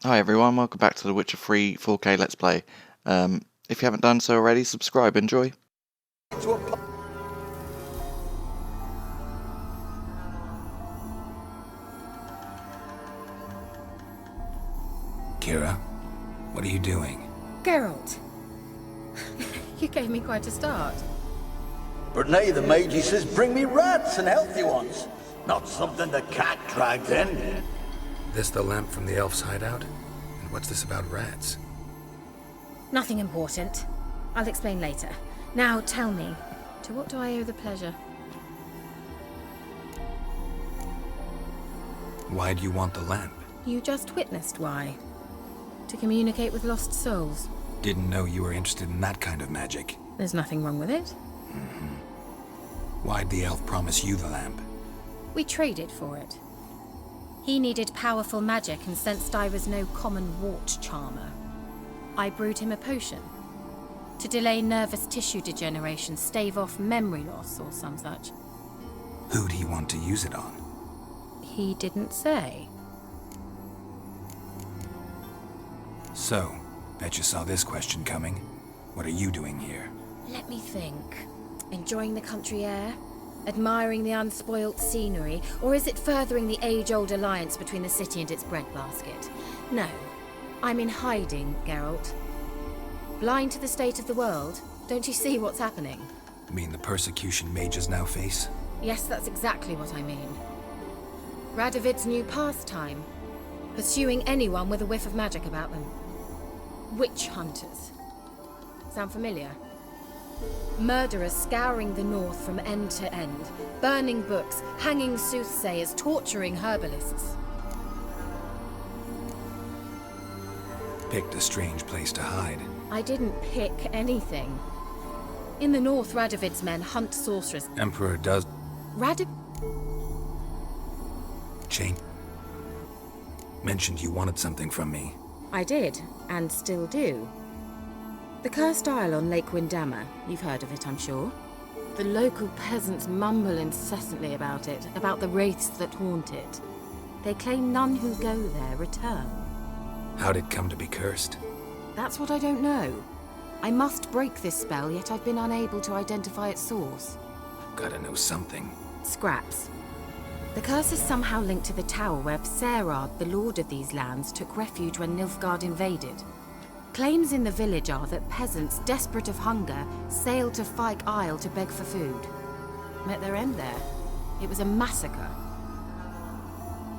Hi everyone, welcome back to the Witcher 3 4K Let's Play. If you haven't done so already, subscribe, enjoy. Kira, what are you doing? Geralt, you gave me quite a start. But nay, the mage, he says, bring me rats and healthy ones. Not something the cat dragged in. This the lamp from the elf's hideout? And what's this about rats? Nothing important. I'll explain later. Now tell me, to what do I owe the pleasure? Why do you want the lamp? You just witnessed why. To communicate with lost souls. Didn't know you were interested in that kind of magic. There's nothing wrong with it. Why'd the elf promise you the lamp? We traded for it. He needed powerful magic and sensed I was no common wart charmer. I brewed him a potion. To delay nervous tissue degeneration, stave off memory loss or some such. Who'd he want to use it on? He didn't say. So, bet you saw this question coming. What are you doing here? Let me think. Enjoying the country air? Admiring the unspoilt scenery? Or is it furthering the age-old alliance between the city and its breadbasket? No. I'm in hiding, Geralt. Blind to the state of the world? Don't you see what's happening? You mean the persecution mages now face? Yes, that's exactly what I mean. Radovid's new pastime. Pursuing anyone with a whiff of magic about them. Witch hunters. Sound familiar? Murderers scouring the north from end to end, burning books, hanging soothsayers, torturing herbalists. Picked a strange place to hide. I didn't pick anything. In the north, Radovid's men hunt sorcerers. Emperor does change. Mentioned you wanted something from me. I did, and still do. The cursed isle on Lake Windammer. You've heard of it, I'm sure. The local peasants mumble incessantly about it, about the wraiths that haunt it. They claim none who go there return. How'd it come to be cursed? That's what I don't know. I must break this spell, yet I've been unable to identify its source. Gotta know something. Scraps. The curse is somehow linked to the tower where Serard, the lord of these lands, took refuge when Nilfgaard invaded. Claims in the village are that peasants, desperate of hunger, sailed to Fyke Isle to beg for food. Met their end there. It was a massacre.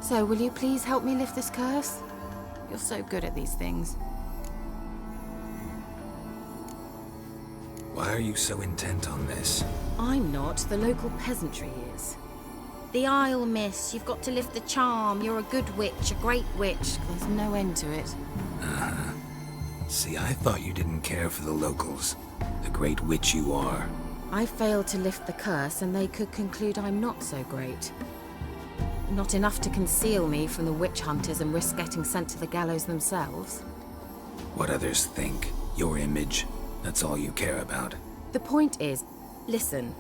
So, will you please help me lift this curse? You're so good at these things. Why are you so intent on this? I'm not. The local peasantry is. The Isle, miss. You've got to lift the charm. You're a good witch, a great witch. There's no end to it. See, I thought you didn't care for the locals. The great witch you are. I failed to lift the curse, and they could conclude I'm not so great. Not enough to conceal me from the witch hunters and risk getting sent to the gallows themselves. What others think, your image, that's all you care about. The point is, listen,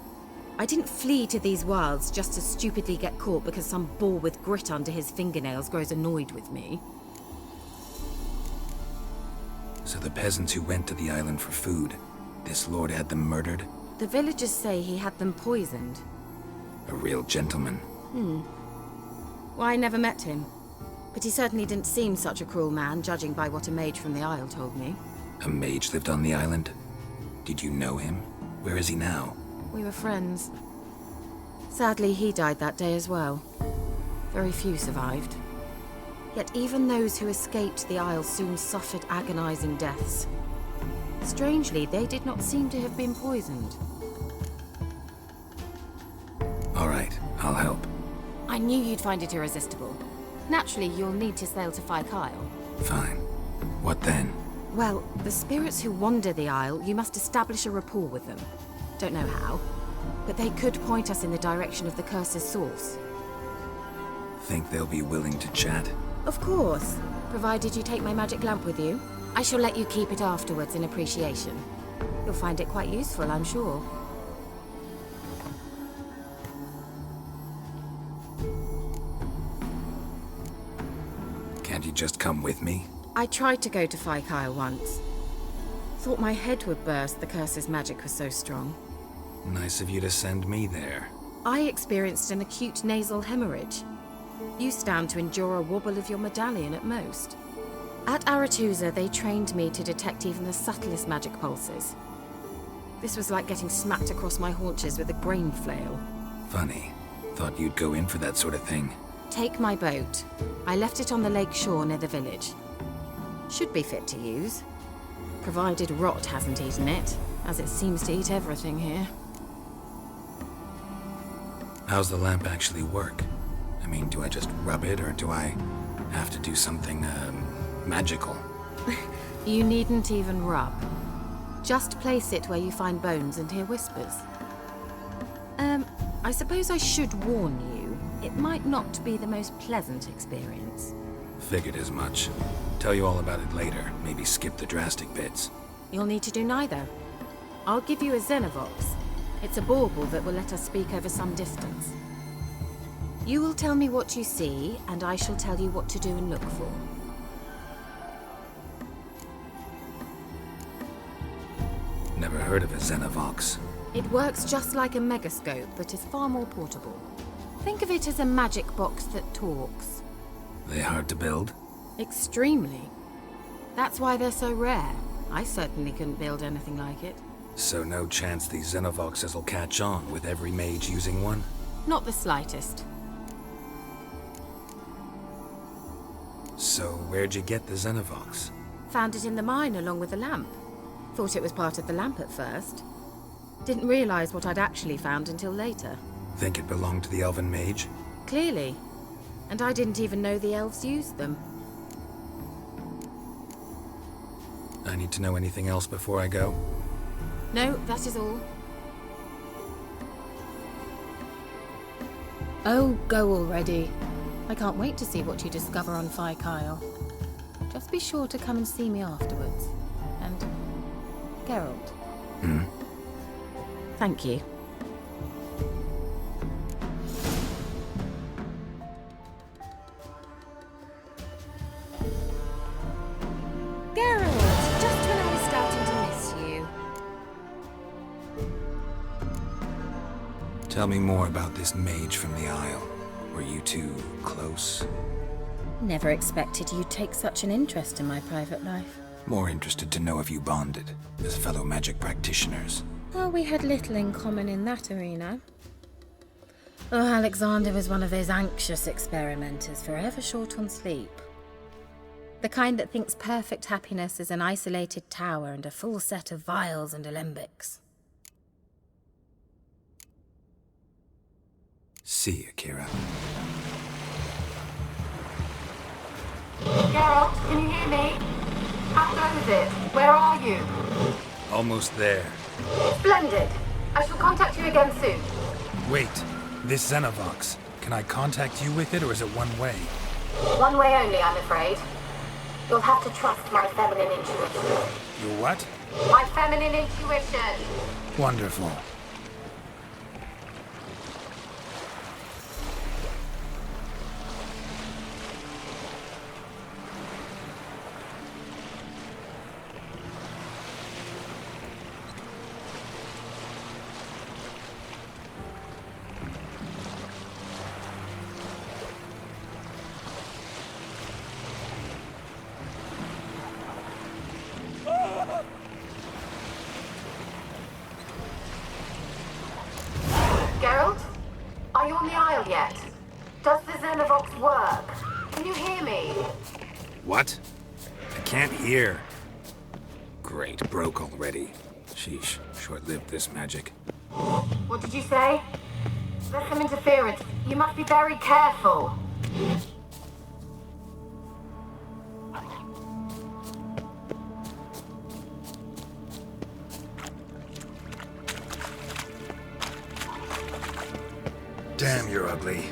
I didn't flee to these wilds just to stupidly get caught because some boar with grit under his fingernails grows annoyed with me. So the peasants who went to the island for food, this lord had them murdered? The villagers say he had them poisoned. A real gentleman. Well, I never met him. But he certainly didn't seem such a cruel man, judging by what a mage from the Isle told me. A mage lived on the island? Did you know him? Where is he now? We were friends. Sadly, he died that day as well. Very few survived. Yet even those who escaped the Isle soon suffered agonizing deaths. Strangely, they did not seem to have been poisoned. All right, I'll help. I knew you'd find it irresistible. Naturally, you'll need to sail to Fyke Isle. Fine. What then? Well, the spirits who wander the Isle, you must establish a rapport with them. Don't know how, but they could point us in the direction of the curse's source. Think they'll be willing to chat? Of course, provided you take my magic lamp with you. I shall let you keep it afterwards in appreciation. You'll find it quite useful, I'm sure. just come with me? I tried to go to Kyle once. Thought my head would burst, the curse's magic was so strong. Nice of you to send me there. I experienced an acute nasal hemorrhage. You stand to endure a wobble of your medallion at most. At Aretusa, they trained me to detect even the subtlest magic pulses. This was like getting smacked across my haunches with a grain flail. Funny. Thought you'd go in for that sort of thing. Take my boat. I left it on the lake shore near the village. Should be fit to use. Provided rot hasn't eaten it, as it seems to eat everything here. How's the lamp actually work? I mean, do I just rub it, or do I have to do something, magical? You needn't even rub. Just place it where you find bones and hear whispers. I suppose I should warn you, it might not be the most pleasant experience. Figured as much. Tell you all about it later. Maybe skip the drastic bits. You'll need to do neither. I'll give you a Xenovox. It's a bauble that will let us speak over some distance. You will tell me what you see, and I shall tell you what to do and look for. Never heard of a Xenovox. It works just like a megascope, but is far more portable. Think of it as a magic box that talks. They hard to build? Extremely. That's why they're so rare. I certainly couldn't build anything like it. So no chance these Xenovoxes will catch on with every mage using one? Not the slightest. So where'd you get the Xenovox? Found it in the mine along with the lamp. Thought it was part of the lamp at first. Didn't realize what I'd actually found until later. Think it belonged to the elven mage? Clearly. And I didn't even know the elves used them. I need to know anything else before I go? No, that is all. Oh, go already. I can't wait to see what you discover on Kyle. Just be sure to come and see me afterwards. And Geralt. Thank you. Geralt, just when I was starting to miss you. Tell me more about this mage from the Isle. Were you two close? Never expected you'd take such an interest in my private life. More interested to know if you bonded as fellow magic practitioners. Well, we had little in common in that arena. Oh, Alexander was one of those anxious experimenters, forever short on sleep. The kind that thinks perfect happiness is an isolated tower and a full set of vials and alembics. See you, Kira. Geralt, can you hear me? How goes it? Where are you? Almost there. Splendid. I shall contact you again soon. Wait, this Xenovox. Can I contact you with it, or is it one way? One way only, I'm afraid. You'll have to trust my feminine intuition. Your what? My feminine intuition! Wonderful. Geralt? Are you on the Isle yet? Does the Xenovox work? Can you hear me? What? I can't hear. Great, broke already. Sheesh, short-lived this magic. What did you say? There's some interference. You must be very careful. Damn, you're ugly.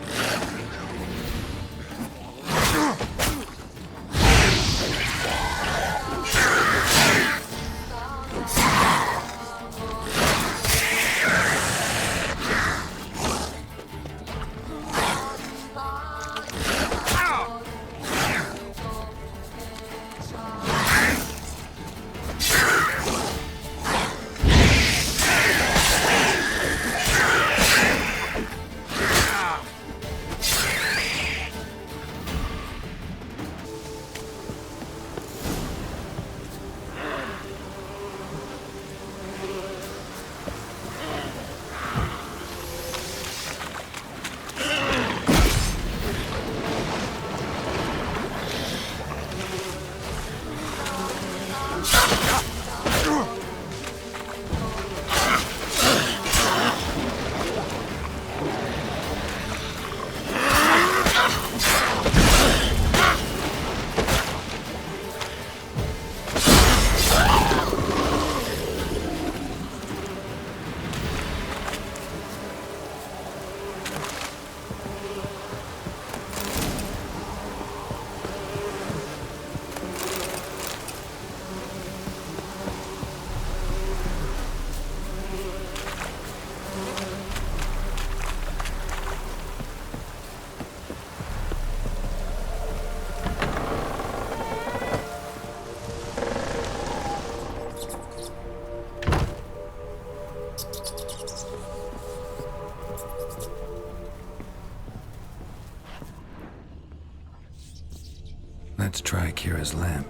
Kira's lamp.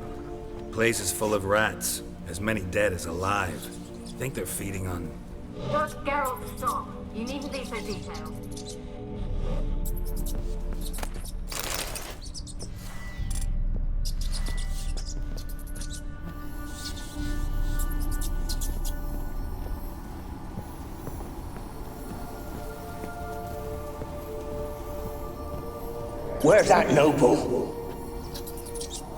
Place is full of rats, as many dead as alive. Think they're feeding on... Just Geralt, stop. You needn't be so detailed. Where's that noble?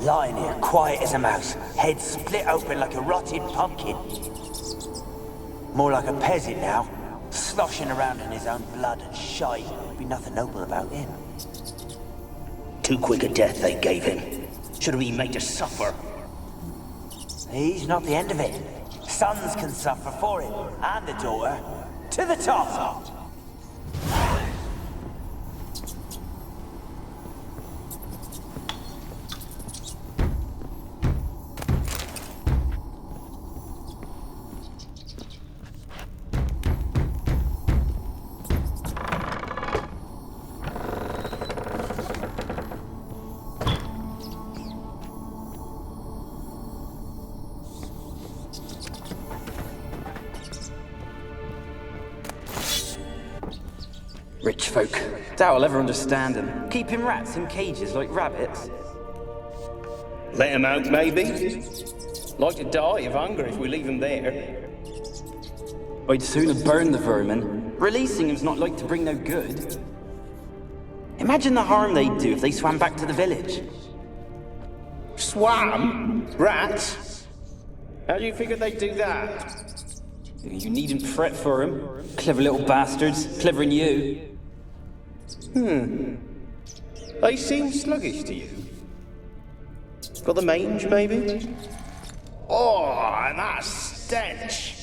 Lying here, quiet as a mouse, head split open like a rotted pumpkin. More like a peasant now, sloshing around in his own blood and shite. There'd be nothing noble about him. Too quick a death they gave him. Should have been made to suffer. He's not the end of it. Sons can suffer for him, and the daughter. To the top! Rich folk. Doubt I'll ever understand them. Keeping rats in cages like rabbits. Let him out, maybe? Like to die of hunger if we leave him there. I'd sooner burn the vermin. Releasing him's not like to bring no good. Imagine the harm they'd do if they swam back to the village. Swam? Rats? How do you figure they'd do that? You needn't fret for 'em. Clever little bastards. Clever than you. They seem sluggish to you. Got the mange, maybe? Oh, and that stench!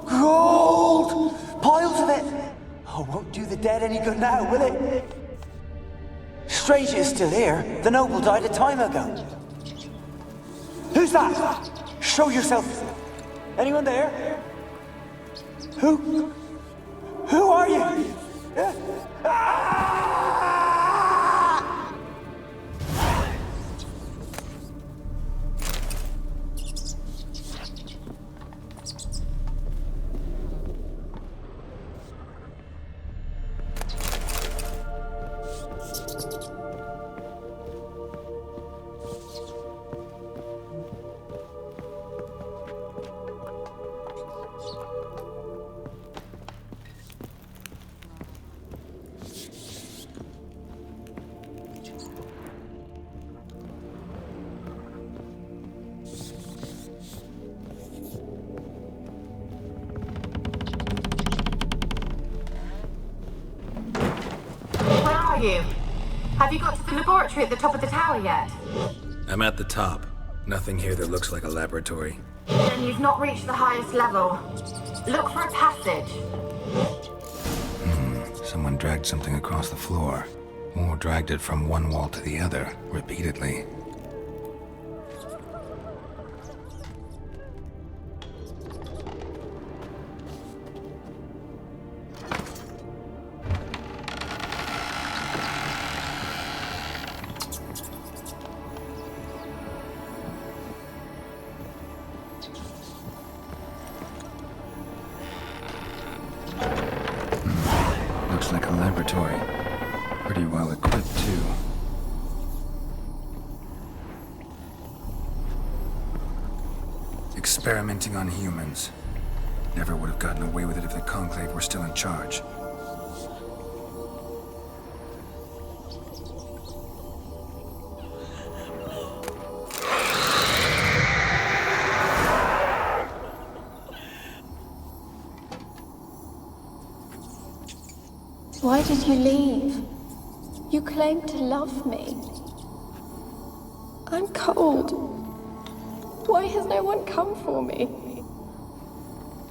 Gold! Piles of it! Oh, won't do the dead any good now, will it? Strange it's still here. The noble died a time ago. Who's that? Show yourself. Anyone there? Who are you? Ah! You? Have you got to the laboratory at the top of the tower yet? I'm at the top. Nothing here that looks like a laboratory. Then you've not reached the highest level. Look for a passage. Someone dragged something across the floor. Or dragged it from one wall to the other, repeatedly. Looks like a laboratory. Pretty well equipped, too. Experimenting on humans. Never would have gotten away with it if the Conclave were still in charge. Why did you leave? You claimed to love me. I'm cold. Why has no one come for me?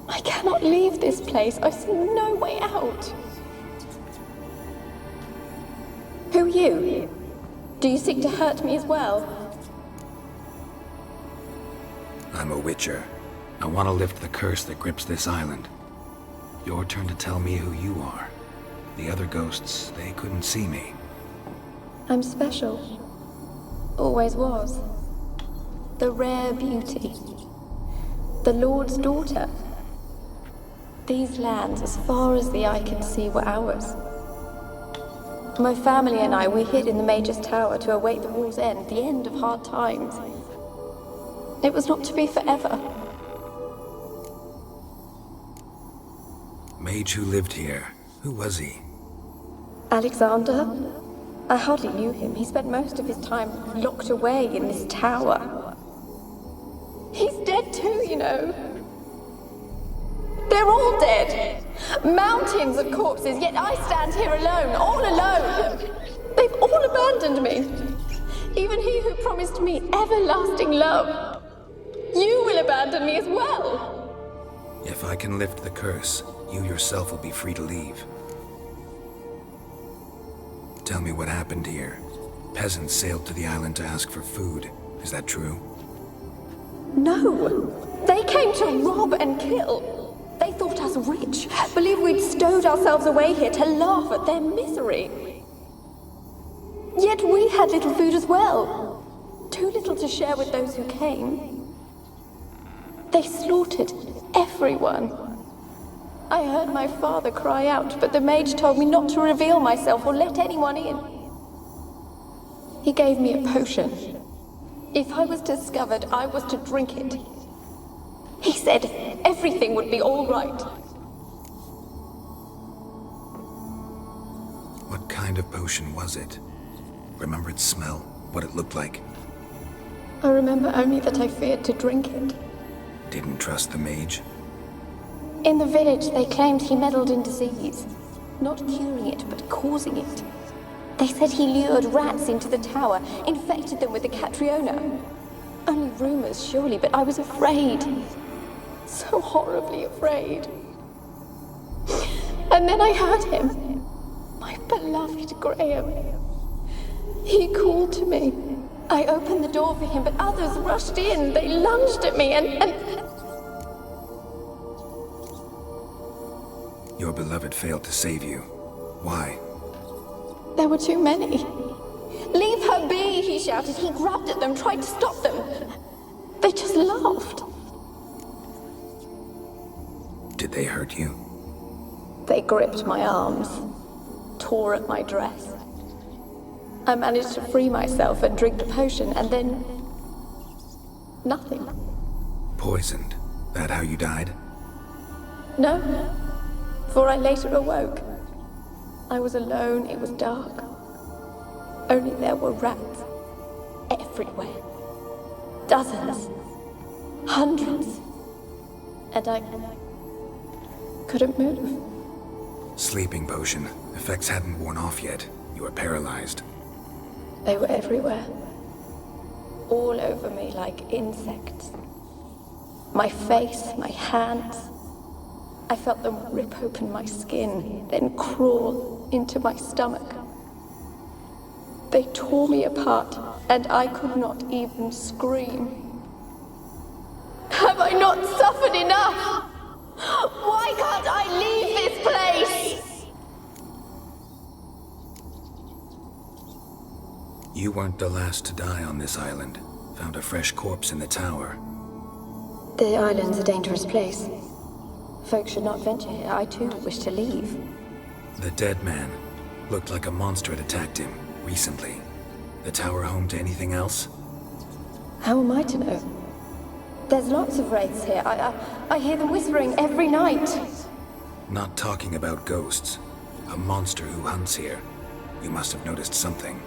I cannot leave this place. I see no way out. Who are you? Do you seek to hurt me as well? I'm a witcher. I want to lift the curse that grips this island. Your turn to tell me who you are. The other ghosts, they couldn't see me. I'm special. Always was. The rare beauty. The Lord's daughter. These lands, as far as the eye can see, were ours. My family and I, we hid in the Mage's Tower to await the war's end, the end of hard times. It was not to be forever. Mage who lived here. Who was he? Alexander? I hardly knew him. He spent most of his time locked away in this tower. He's dead too, you know. They're all dead. Mountains of corpses, yet I stand here alone, all alone. They've all abandoned me. Even he who promised me everlasting love. You will abandon me as well. If I can lift the curse, you yourself will be free to leave. Tell me what happened here. Peasants sailed to the island to ask for food. Is that true? No. They came to rob and kill. They thought us rich, believed we'd stowed ourselves away here to laugh at their misery. Yet we had little food as well. Too little to share with those who came. They slaughtered everyone. I heard my father cry out, but the mage told me not to reveal myself or let anyone in. He gave me a potion. If I was discovered, I was to drink it. He said everything would be all right. What kind of potion was it? Remember its smell? What it looked like? I remember only that I feared to drink it. Didn't trust the mage? In the village, they claimed he meddled in disease. Not curing it, but causing it. They said he lured rats into the tower, infected them with the Catriona. Only rumors, surely, but I was afraid. So horribly afraid. And then I heard him. My beloved Graham. He called to me. I opened the door for him, but others rushed in. They lunged at me and... Your beloved failed to save you. Why? There were too many. Leave her be, he shouted. He grabbed at them, tried to stop them. They just laughed. Did they hurt you? They gripped my arms, tore at my dress. I managed to free myself and drink the potion, and then... nothing. Poisoned? That how you died? No, for I later awoke. I was alone, it was dark. Only there were rats. Everywhere. Dozens. Hundreds. And I couldn't move. Sleeping potion. Effects hadn't worn off yet. You were paralyzed. They were everywhere. All over me like insects. My face, my hands. I felt them rip open my skin, then crawl into my stomach. They tore me apart, and I could not even scream. Have I not suffered enough? Why can't I leave this place? You weren't the last to die on this island. Found a fresh corpse in the tower. The island's a dangerous place. Folks should not venture here. I too wish to leave. The dead man. Looked like a monster had attacked him, recently. The tower home to anything else? How am I to know? There's lots of wraiths here. I hear them whispering every night. Not talking about ghosts. A monster who hunts here. You must have noticed something.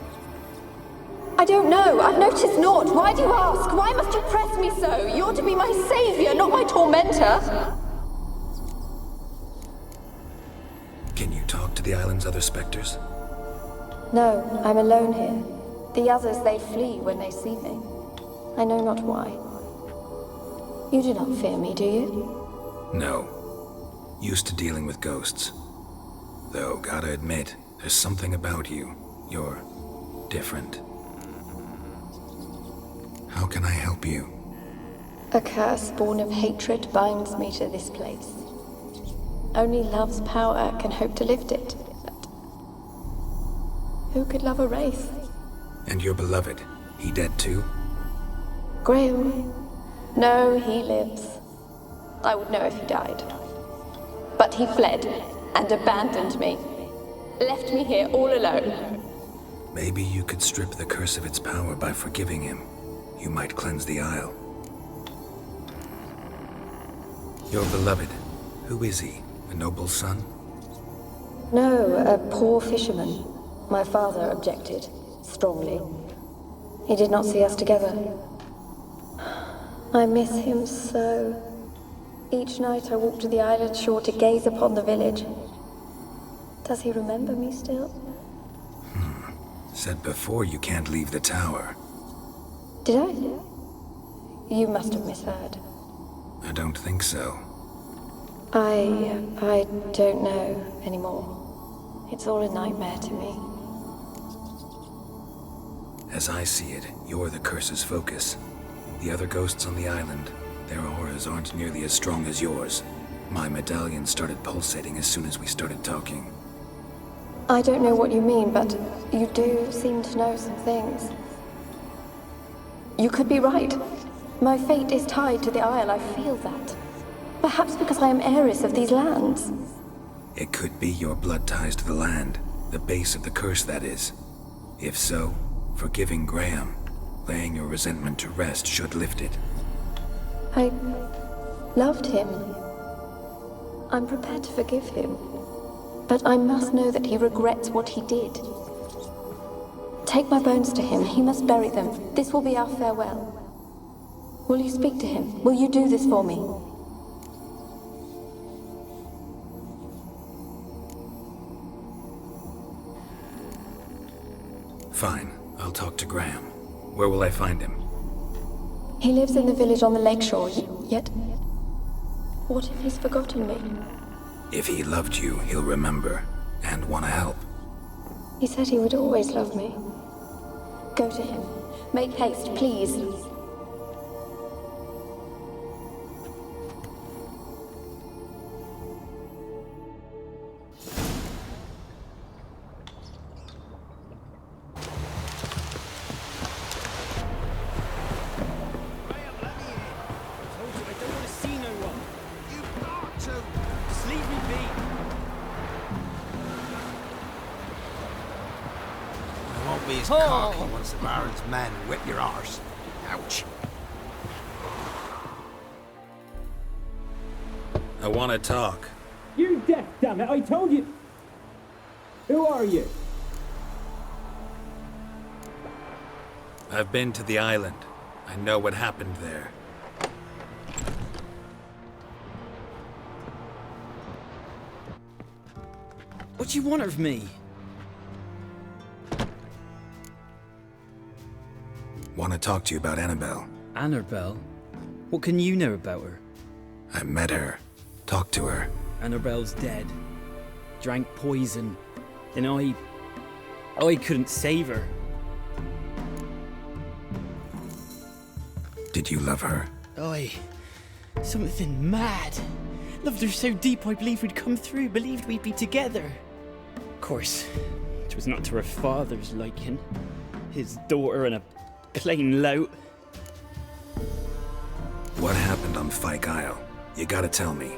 I don't know. I've noticed naught. Why do you ask? Why must you press me so? You're to be my savior, not my tormentor. Can you talk to the island's other specters? No, I'm alone here. The others, they flee when they see me. I know not why. You do not fear me, do you? No. Used to dealing with ghosts. Though, gotta admit, there's something about you. You're different. How can I help you? A curse born of hatred binds me to this place. Only love's power can hope to lift it. But who could love a wraith? And your beloved, he dead too? Graham? No, he lives. I would know if he died. But he fled and abandoned me. Left me here all alone. Maybe you could strip the curse of its power by forgiving him. You might cleanse the Isle. Your beloved, who is he? A noble son? No, a poor fisherman. My father objected, strongly. He did not see us together. I miss him so. Each night I walk to the island shore to gaze upon the village. Does he remember me still? Said before you can't leave the tower. Did I? You must have misheard. I don't think so. I don't know anymore. It's all a nightmare to me. As I see it, you're the curse's focus. The other ghosts on the island, their auras aren't nearly as strong as yours. My medallion started pulsating as soon as we started talking. I don't know what you mean, but you do seem to know some things. You could be right. My fate is tied to the Isle, I feel that. Perhaps because I am heiress of these lands. It could be your blood ties to the land, the base of the curse, that is. If so, forgiving Graham, laying your resentment to rest should lift it. I loved him. I'm prepared to forgive him. But I must know that he regrets what he did. Take my bones to him. He must bury them. This will be our farewell. Will you speak to him? Will you do this for me? Fine. I'll talk to Graham. Where will I find him? He lives in the village on the lakeshore, yet... What if he's forgotten me? If he loved you, he'll remember, and want to help. He said he would always love me. Go to him. Make haste, please. Be as cocky once the Baron's men whip your arse. Ouch. I want to talk. You're deaf, damn it! I told you. Who are you? I've been to the island. I know what happened there. What do you want of me? Want to talk to you about Annabelle. Annabelle? What can you know about her? I met her. Talked to her. Annabelle's dead. Drank poison. And I couldn't save her. Did you love her? Something mad. Loved her so deep I believed we'd come through, believed we'd be together. Of course, it was not to her father's liking. His daughter and a plain lout. What happened on Fyke Isle? You gotta tell me.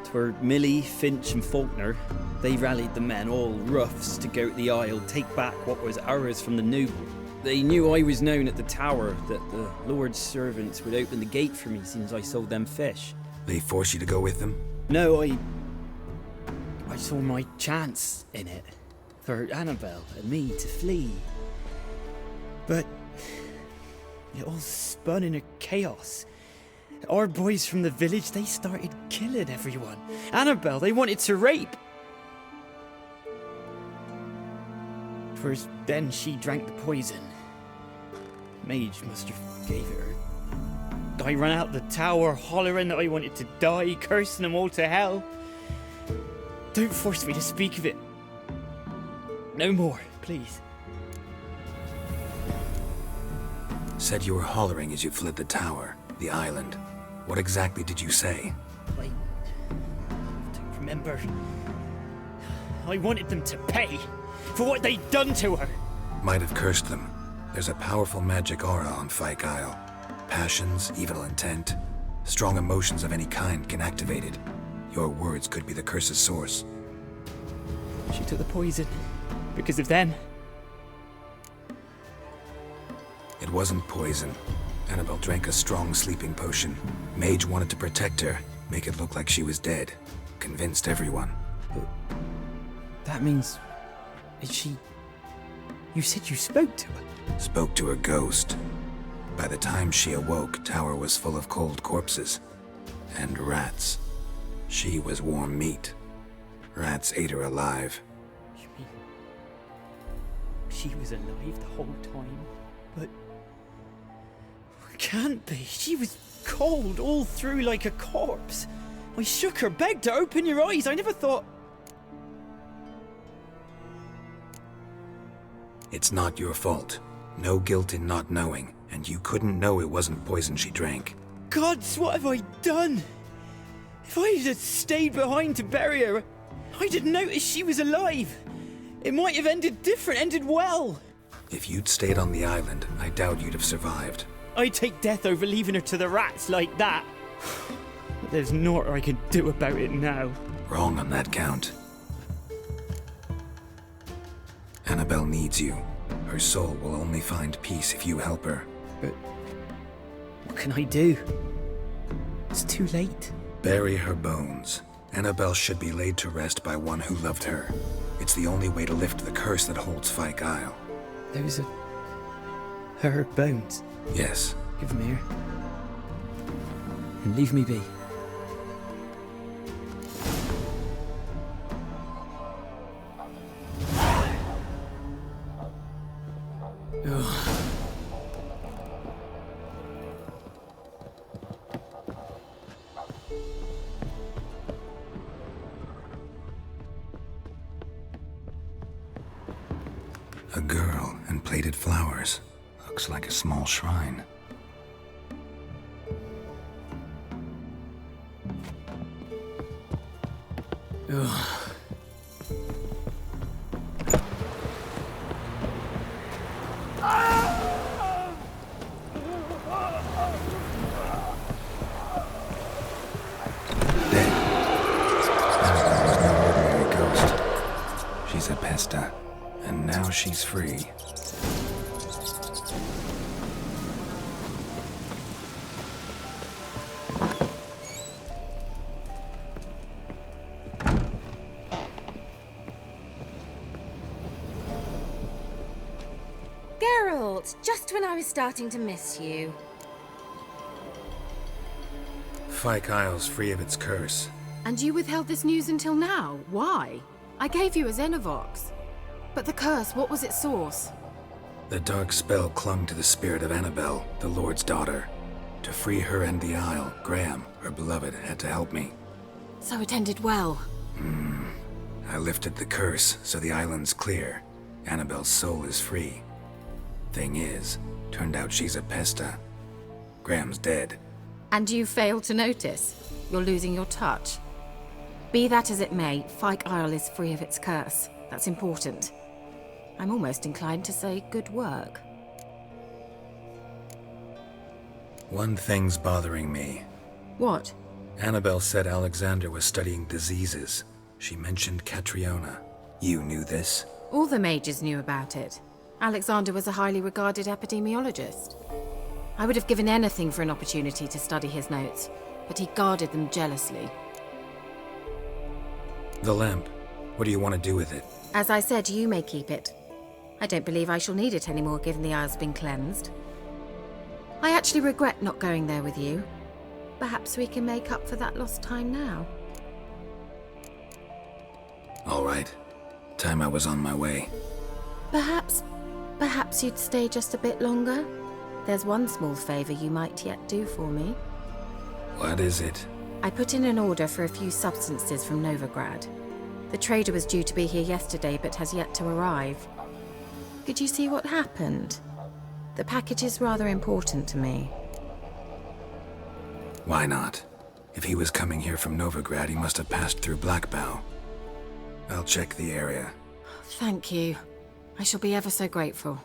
'Twere Millie, Finch and Faulkner. They rallied the men, all roughs, to go to the Isle, take back what was ours from the noble. They knew I was known at the tower, that the Lord's servants would open the gate for me since I sold them fish. They forced you to go with them? No, I saw my chance in it. For Annabelle and me to flee. But it all spun in a chaos. Our boys from the village, they started killing everyone. Annabelle, they wanted to rape. First, then she drank the poison. Mage must have gave it her. I ran out the tower, hollering that I wanted to die, cursing them all to hell. Don't force me to speak of it. No more, please. Said you were hollering as you fled the tower, the island. What exactly did you say? I don't remember. I wanted them to pay for what they'd done to her. Might have cursed them. There's a powerful magic aura on Fyke Isle. Passions, evil intent, strong emotions of any kind can activate it. Your words could be the curse's source. She took the poison because of them. It wasn't poison. Annabelle drank a strong sleeping potion. Mage wanted to protect her, make it look like she was dead. Convinced everyone. But that means... Is she... You said you spoke to her? Spoke to a ghost. By the time she awoke, Tower was full of cold corpses. And rats. She was warm meat. Rats ate her alive. You mean... She was alive the whole time? But... Can't be. She was cold all through like a corpse. I shook her, begged her, open your eyes. I never thought... It's not your fault. No guilt in not knowing, and you couldn't know it wasn't poison she drank. Gods, what have I done? If I had stayed behind to bury her, I didn't notice she was alive. It might have ended different, ended well. If you'd stayed on the island, I doubt you'd have survived. I'd take death over leaving her to the rats like that. But there's naught I can do about it now. Wrong on that count. Annabelle needs you. Her soul will only find peace if you help her. But what can I do? It's too late. Bury her bones. Annabelle should be laid to rest by one who loved her. It's the only way to lift the curse that holds Fyke Isle. Those are... her bones? Yes. Give them here. And leave me be. A girl and plated flowers. Looks like a small shrine. Ugh. She's a pesta, and now she's free. Geralt, just when I was starting to miss you. Fyke Isle's free of its curse. And you withheld this news until now? Why? I gave you a Xenovox. But the curse, what was its source? The dark spell clung to the spirit of Annabelle, the Lord's daughter. To free her and the Isle, Graham, her beloved, had to help me. So it ended well. I lifted the curse, so the island's clear. Annabelle's soul is free. Thing is, turned out she's a pesta. Graham's dead. And you failed to notice? You're losing your touch. Be that as it may, Fyke Isle is free of its curse. That's important. I'm almost inclined to say good work. One thing's bothering me. What? Annabelle said Alexander was studying diseases. She mentioned Catriona. You knew this? All the mages knew about it. Alexander was a highly regarded epidemiologist. I would have given anything for an opportunity to study his notes, but he guarded them jealously. The lamp. What do you want to do with it? As I said, you may keep it. I don't believe I shall need it anymore, given the Isle's been cleansed. I actually regret not going there with you. Perhaps we can make up for that lost time now. All right. Time I was on my way. Perhaps you'd stay just a bit longer? There's one small favor you might yet do for me. What is it? I put in an order for a few substances from Novigrad. The trader was due to be here yesterday, but has yet to arrive. Could you see what happened? The package is rather important to me. Why not? If he was coming here from Novigrad, he must have passed through Blackbow. I'll check the area. Thank you. I shall be ever so grateful.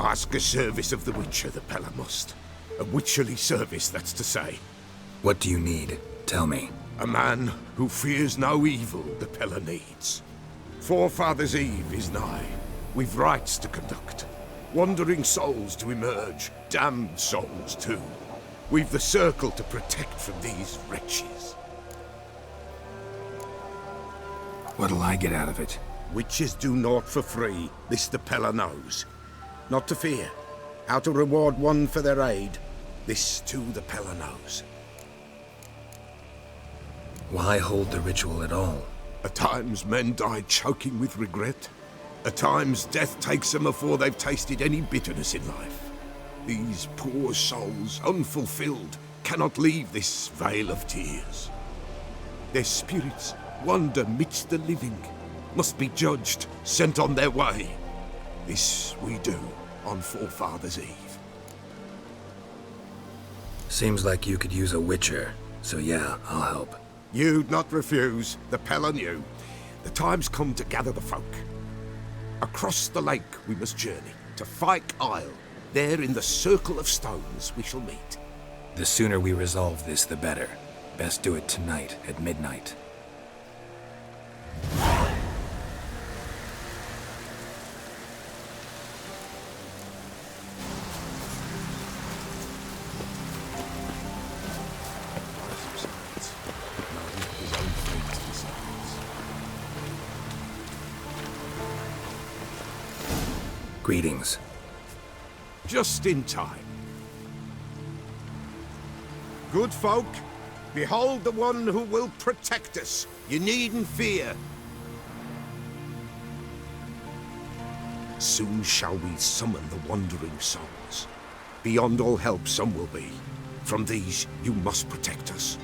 Ask a service of the Witcher, the Pella must. A witcherly service, that's to say. What do you need? Tell me. A man who fears no evil the Pella needs. Forefathers' Eve is nigh. We've rites to conduct. Wandering souls to emerge. Damned souls, too. We've the circle to protect from these wretches. What'll I get out of it? Witches do naught for free. This the Pella knows. Not to fear. How to reward one for their aid. This, too, the Pella knows. Why hold the ritual at all? At times, men die choking with regret. At times, death takes them before they've tasted any bitterness in life. These poor souls, unfulfilled, cannot leave this vale of tears. Their spirits wander midst the living, must be judged, sent on their way. This we do on Forefathers' Eve. Seems like you could use a witcher, so yeah, I'll help. You'd not refuse, the Pella knew. The time's come to gather the folk. Across the lake we must journey, to Fyke Isle. There in the circle of stones we shall meet. The sooner we resolve this, the better. Best do it tonight at midnight. Greetings. Just in time. Good folk, behold the one who will protect us. You needn't fear. Soon shall we summon the wandering souls. Beyond all help some will be. From these you must protect us.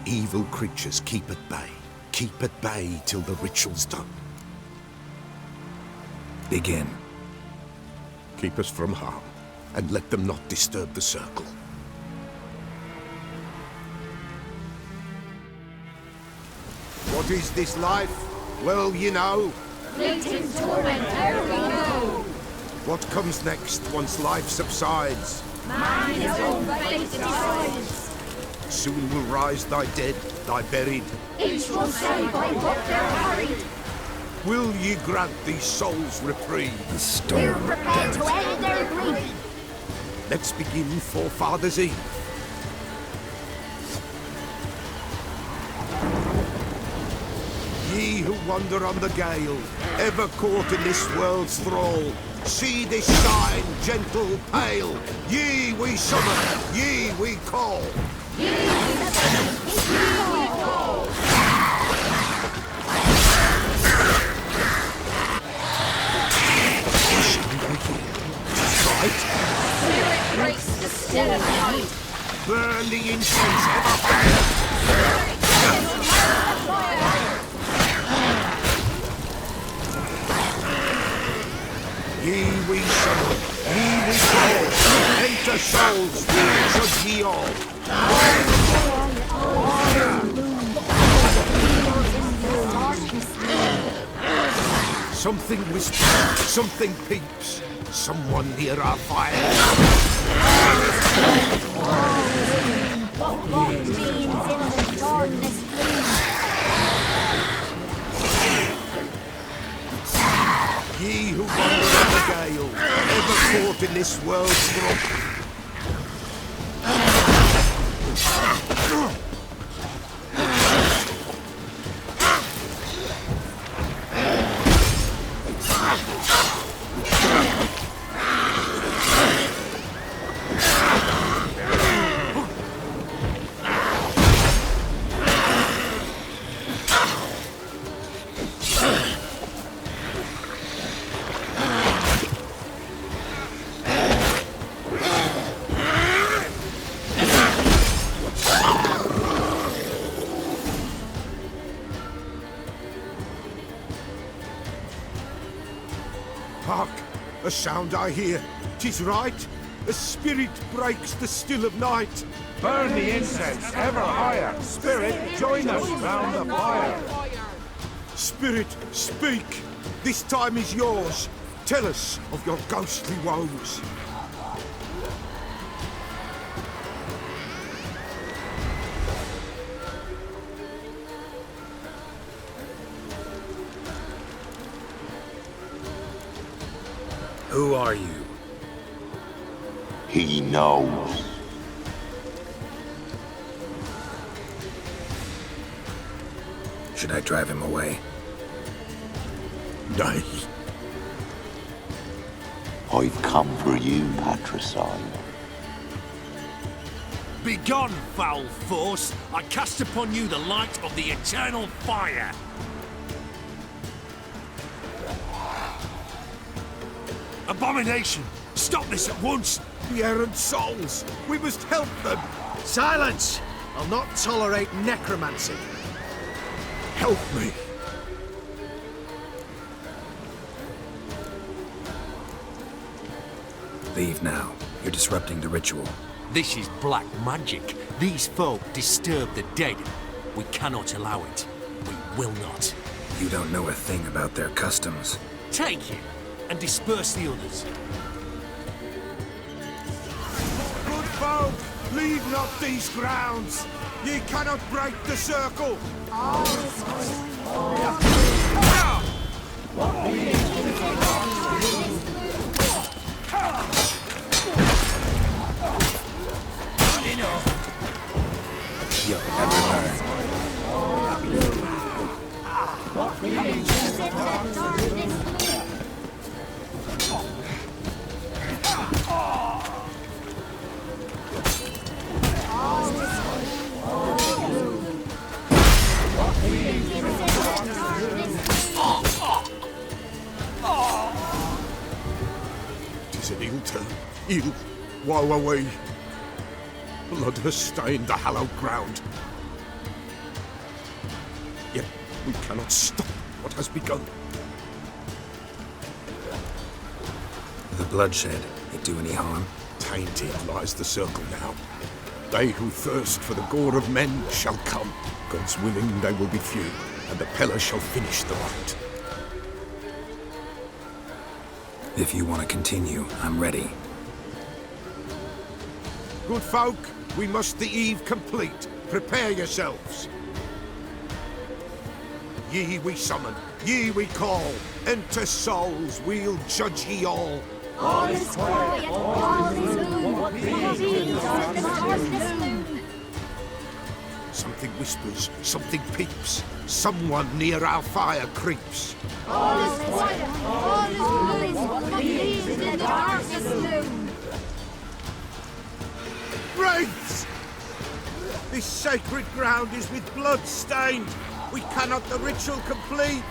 Evil creatures keep at bay. Keep at bay till the ritual's done. Begin. Keep us from harm, and let them not disturb the circle. What is this life? Well, you know. Fleeting torment ere we know. What comes next once life subsides? Man his own fate decides. Soon will rise thy dead, thy buried. Each will say by what they're hurried. Will ye grant these souls reprieve? The storm. We're prepared to end their grief. Let's begin Forefathers' Eve. Ye who wander on the gale, ever caught in this world's thrall, see this sign, gentle, pale. Ye we summon, ye we call. Ye we call. Spirit breaks the still of night. Burn the incense ever fire. Ye we summon, ye we call. Enter souls, we judge ye all. Something whispers, something peeps. Someone near our fire. What light means in the darkness Ye who wander on the gale, ever caught in this world's thrall. A sound I hear. 'Tis right. A spirit breaks the still of night. Burn the incense ever higher. Spirit, join us round the fire. Spirit, speak. This time is yours. Tell us of your ghostly woes. Who are you? He knows. Should I drive him away? Nay. I've come for you, patricide. Begone, foul force! I cast upon you the light of the eternal fire! Abomination! Stop this at once! The errant souls! We must help them! Silence! I'll not tolerate necromancy. Help me! Leave now. You're disrupting the ritual. This is black magic. These folk disturb the dead. We cannot allow it. We will not. You don't know a thing about their customs. Take him and disperse the others. Good folk, leave not these grounds. Ye cannot break the circle. You'll never learn. Tis an ill turn. Ill. Woe away. Blood has stained the hallowed ground. Yet we cannot stop what has begun. The bloodshed, it do any harm? Tainted lies the circle now. They who thirst for the gore of men shall come. God's willing they will be few, and the Pella shall finish the rite. If you want to continue, I'm ready. Good folk, we must the eve complete. Prepare yourselves. Ye we summon, ye we call. Enter souls, we'll judge ye all. All is quiet, all is noon. Something whispers, something peeps. Someone near our fire creeps. All is quiet, all is blue, in the darkest noon. Wraiths! This sacred ground is with blood stained. We cannot the ritual complete.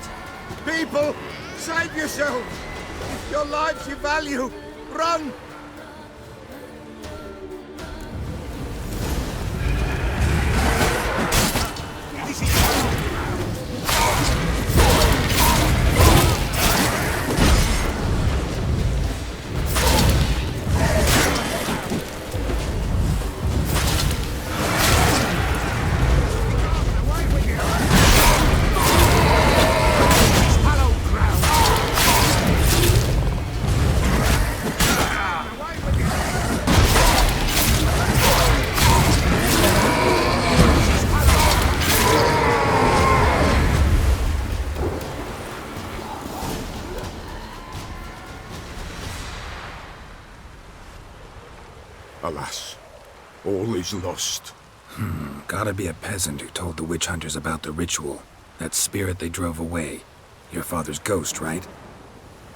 People, save yourselves. If your lives you value, run! This is alas, all is lost. Gotta be a peasant who told the witch hunters about the ritual. That spirit they drove away. Your father's ghost, right?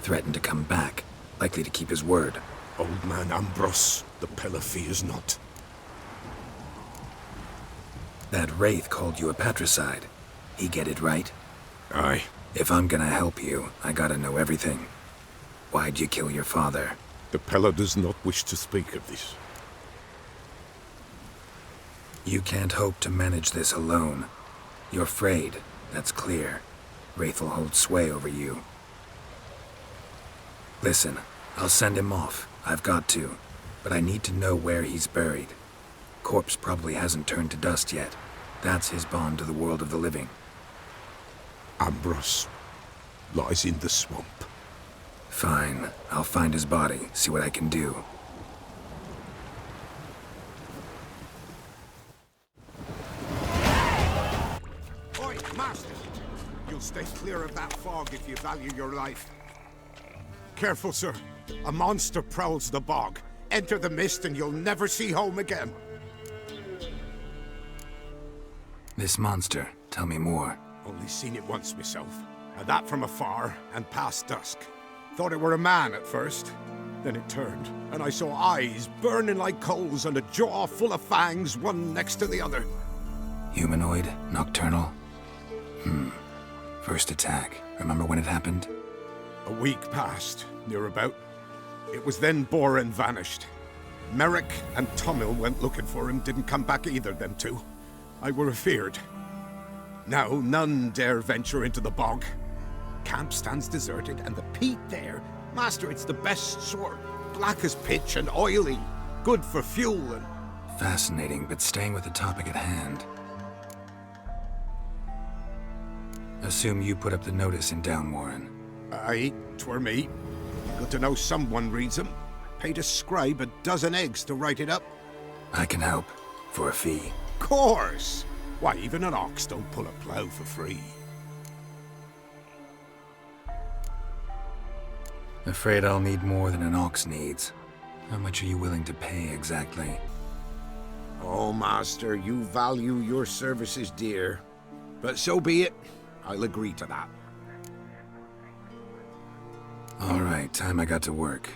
Threatened to come back. Likely to keep his word. Old man Ambrose, the Pella fears not. That wraith called you a patricide. He get it right? Aye. If I'm gonna help you, I gotta know everything. Why'd you kill your father? The Pella does not wish to speak of this. You can't hope to manage this alone. You're afraid, that's clear. Wraith will hold sway over you. Listen, I'll send him off. I've got to. But I need to know where he's buried. Corpse probably hasn't turned to dust yet. That's his bond to the world of the living. Ambrose lies in the swamp. Fine. I'll find his body, see what I can do. Oi, Master! You'll stay clear of that fog if you value your life. Careful, sir. A monster prowls the bog. Enter the mist and you'll never see home again. This monster, tell me more. Only seen it once myself. And that from afar and past dusk. Thought it were a man at first. Then it turned, and I saw eyes burning like coals and a jaw full of fangs, one next to the other. Humanoid? Nocturnal? First attack. Remember when it happened? A week passed, near about. It was then Boren vanished. Merrick and Tomil went looking for him, didn't come back either, them two. I were afeard. Now none dare venture into the bog. Camp stands deserted, and the peat there, Master, it's the best sort. Black as pitch and oily. Good for fuel and... Fascinating, but staying with the topic at hand. Assume you put up the notice in Downwarren. Aye, 'twere me. Good to know someone reads 'em. Paid a scribe a dozen eggs to write it up. I can help. For a fee. Course! Why, even an ox don't pull a plough for free. Afraid I'll need more than an ox needs. How much are you willing to pay exactly? Oh, Master, you value your services dear. But so be it. I'll agree to that. All right, time I got to work.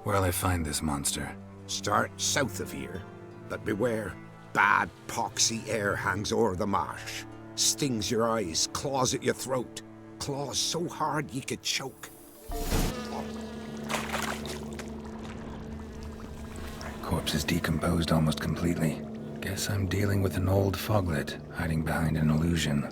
Where'll I find this monster? Start south of here. But beware. Bad, poxy air hangs o'er the marsh. Stings your eyes, claws at your throat. Claws so hard ye could choke. Corpse is decomposed almost completely. Guess I'm dealing with an old foglet, hiding behind an illusion.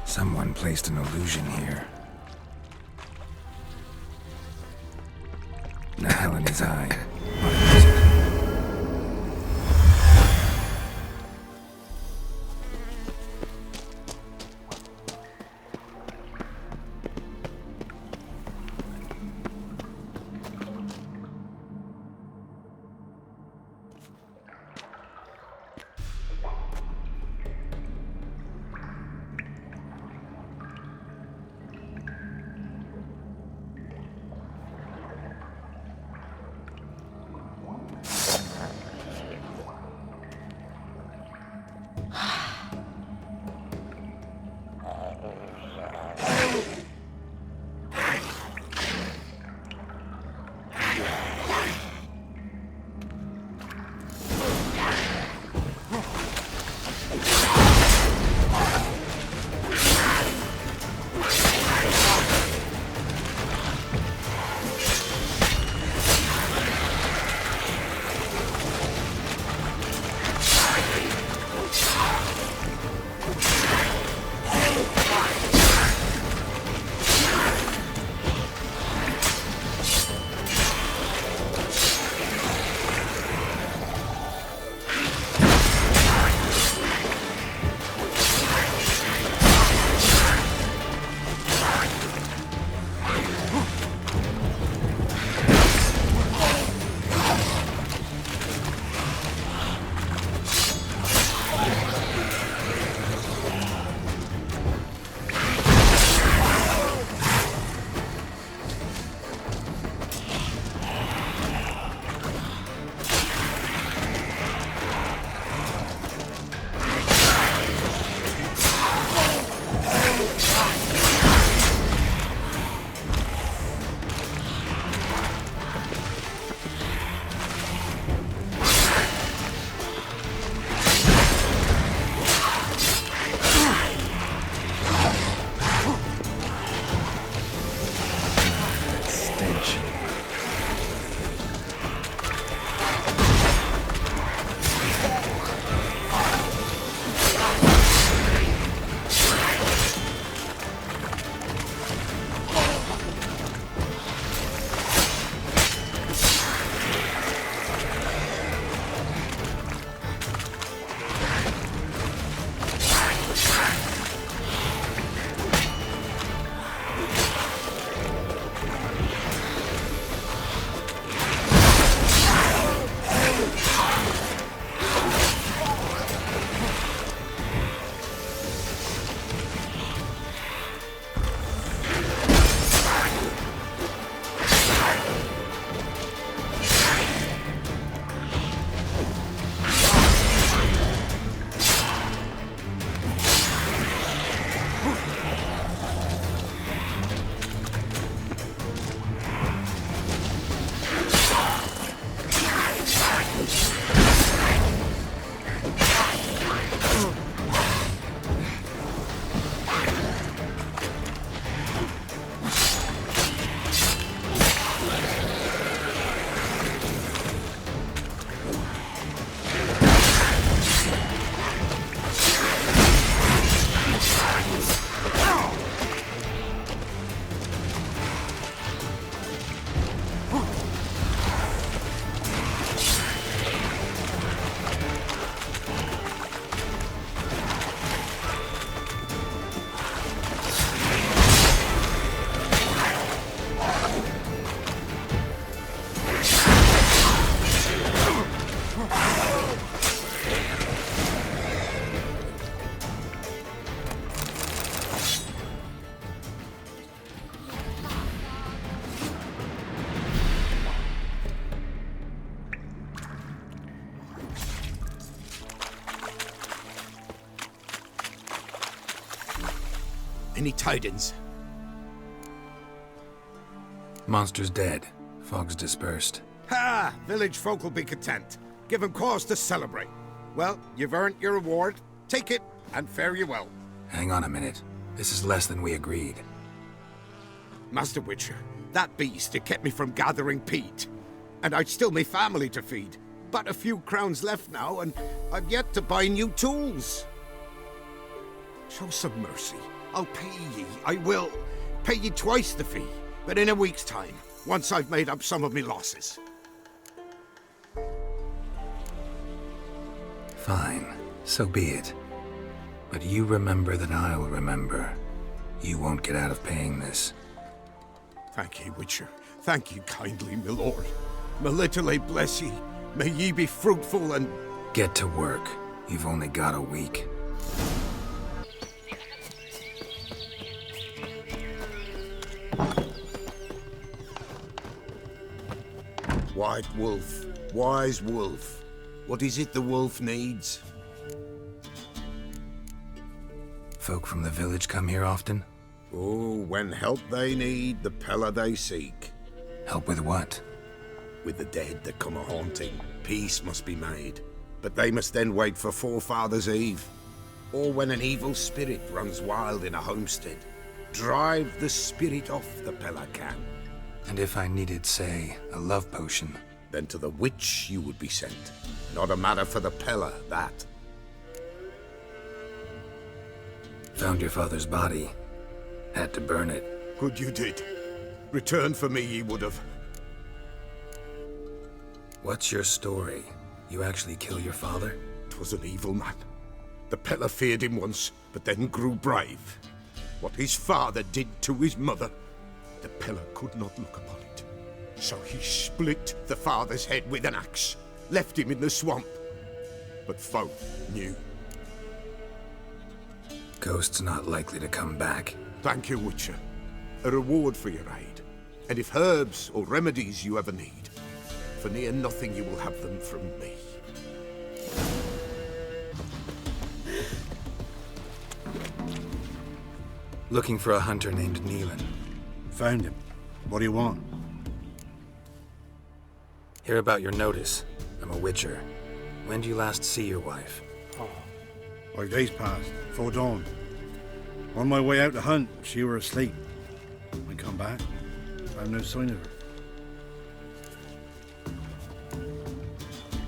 Someone placed an illusion here. Nail in his eye. What is it? Any tidings? Monster's dead. Fog's dispersed. Ha! Village folk will be content. Give them cause to celebrate. Well, you've earned your reward. Take it, and fare you well. Hang on a minute. This is less than we agreed. Master Witcher, that beast, it kept me from gathering peat. And I'd still me family to feed. But a few crowns left now, and I've yet to buy new tools. Show some mercy. I'll pay ye. I will. Pay ye twice the fee, but in a week's time, once I've made up some of me losses. Fine. So be it. But you remember that I'll remember. You won't get out of paying this. Thank ye, Witcher. Thank ye kindly, my lord. Melitele bless ye. May ye be fruitful and... Get to work. You've only got a week. White wolf, wise wolf. What is it the wolf needs? Folk from the village come here often? Oh, when help they need, the Pella they seek. Help with what? With the dead that come a-haunting, peace must be made. But they must then wait for Forefathers' Eve. Or when an evil spirit runs wild in a homestead. Drive the spirit off the Pella can. And if I needed, say, a love potion? Then to the witch you would be sent. Not a matter for the Pella, that. Found your father's body. Had to burn it. Good you did. Return for me ye would have. What's your story? You actually kill your father? 'Twas an evil man. The Pella feared him once, but then grew brave. What his father did to his mother, the Pella could not look upon it. So he split the father's head with an axe, left him in the swamp. But folk knew. Ghost's not likely to come back. Thank you, Witcher. A reward for your aid. And if herbs or remedies you ever need, for near nothing you will have them from me. Looking for a hunter named Neelan. Found him. What do you want? Hear about your notice. I'm a witcher. When do you last see your wife? 5 days passed, before dawn. On my way out to hunt, she were asleep. I come back, found no sign of her.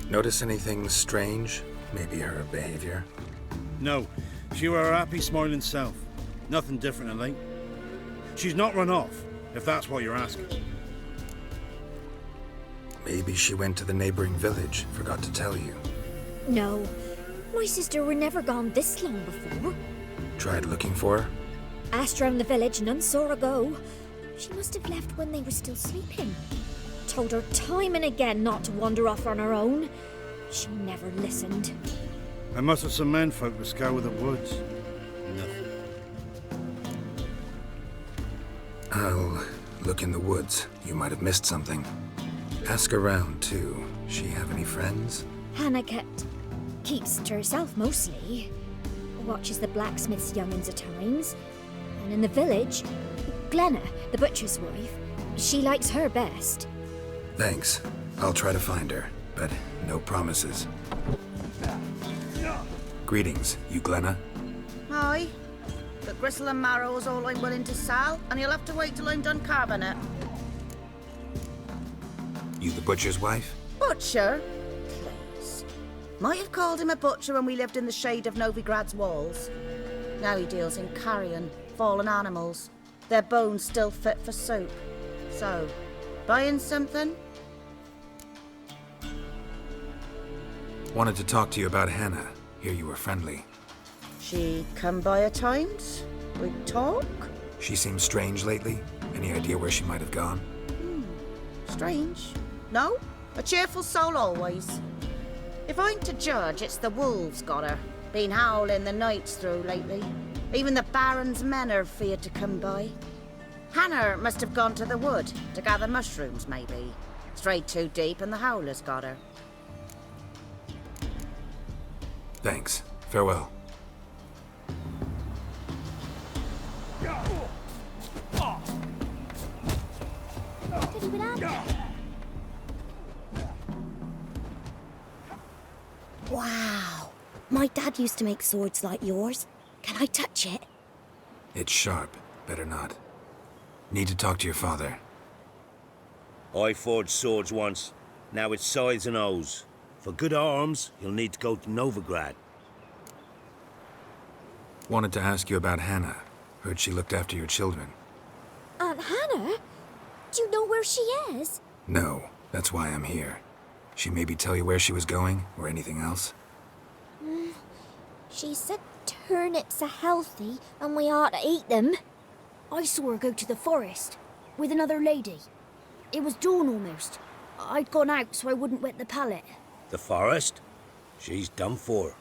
Notice anything strange? Maybe her behavior? No, she were her happy, smiling self. Nothing different than late. She's not run off, if that's what you're asking. Maybe she went to the neighboring village, forgot to tell you. No, my sister were never gone this long before. Tried looking for her? Asked round the village, none saw her go. She must have left when they were still sleeping. Told her time and again not to wander off on her own. She never listened. I must have some menfolk to scour the woods. Nothing. I'll look in the woods. You might have missed something. Ask around, too. She have any friends? Hannah keeps to herself mostly. Watches the blacksmith's young'uns at times. And in the village, Glenna, the butcher's wife, she likes her best. Thanks. I'll try to find her, but no promises. Greetings, you Glenna? Aye. But gristle and marrow's all I'm willing to sell, and you'll have to wait till I'm done carving it. You the butcher's wife? Butcher? Please. Might have called him a butcher when we lived in the shade of Novigrad's walls. Now he deals in carrion, fallen animals. Their bones still fit for soup. So, buying something? Wanted to talk to you about Hannah. Hear you were friendly. She come by at times? We talk? She seems strange lately. Any idea where she might have gone? Strange. No? A cheerful soul always. If I'm to judge, it's the wolves got her. Been howling the nights through lately. Even the Baron's men are feared to come by. Hannah must have gone to the wood to gather mushrooms, maybe. Strayed too deep and the howlers got her. Thanks. Farewell. Wow. My dad used to make swords like yours. Can I touch it? It's sharp. Better not. Need to talk to your father. I forged swords once. Now it's scythes and ows. For good arms, you'll need to go to Novigrad. Wanted to ask you about Hannah. Heard she looked after your children. Aunt Hannah? Do you know where she is? No, that's why I'm here. She maybe tell you where she was going, or anything else? She said turnips are healthy and we ought to eat them. I saw her go to the forest with another lady. It was dawn almost. I'd gone out so I wouldn't wet the pallet. The forest? She's done for.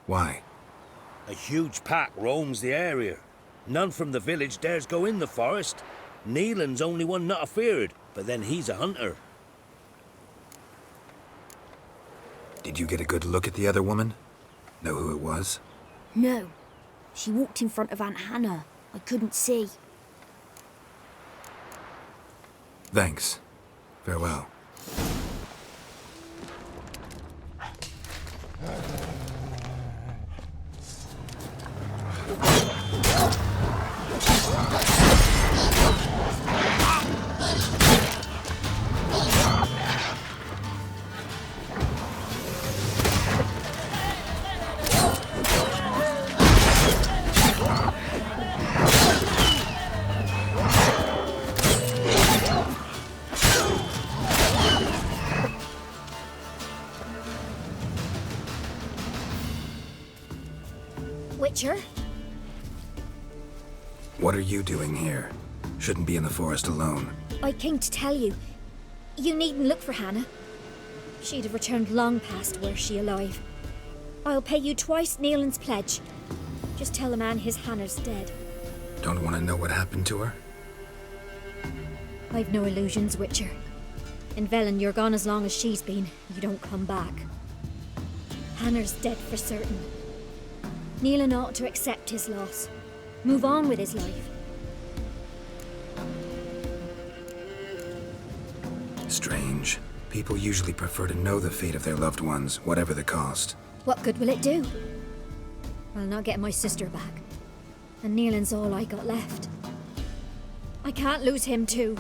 Why? A huge pack roams the area. None from the village dares go in the forest. Neelan's only one not afeared, but then he's a hunter. Did you get a good look at the other woman? Know who it was? No. She walked in front of Aunt Hannah. I couldn't see. Thanks. Farewell. Witcher? What are you doing here? Shouldn't be in the forest alone. I came to tell you. You needn't look for Hannah. She'd have returned long past were she alive. I'll pay you twice Neelan's pledge. Just tell the man his Hannah's dead. Don't want to know what happened to her? I've no illusions, Witcher. In Velen, you're gone as long as she's been. You don't come back. Hannah's dead for certain. Neelan ought to accept his loss. Move on with his life. Strange. People usually prefer to know the fate of their loved ones, whatever the cost. What good will it do? I'll not get my sister back. And Neelan's all I got left. I can't lose him too.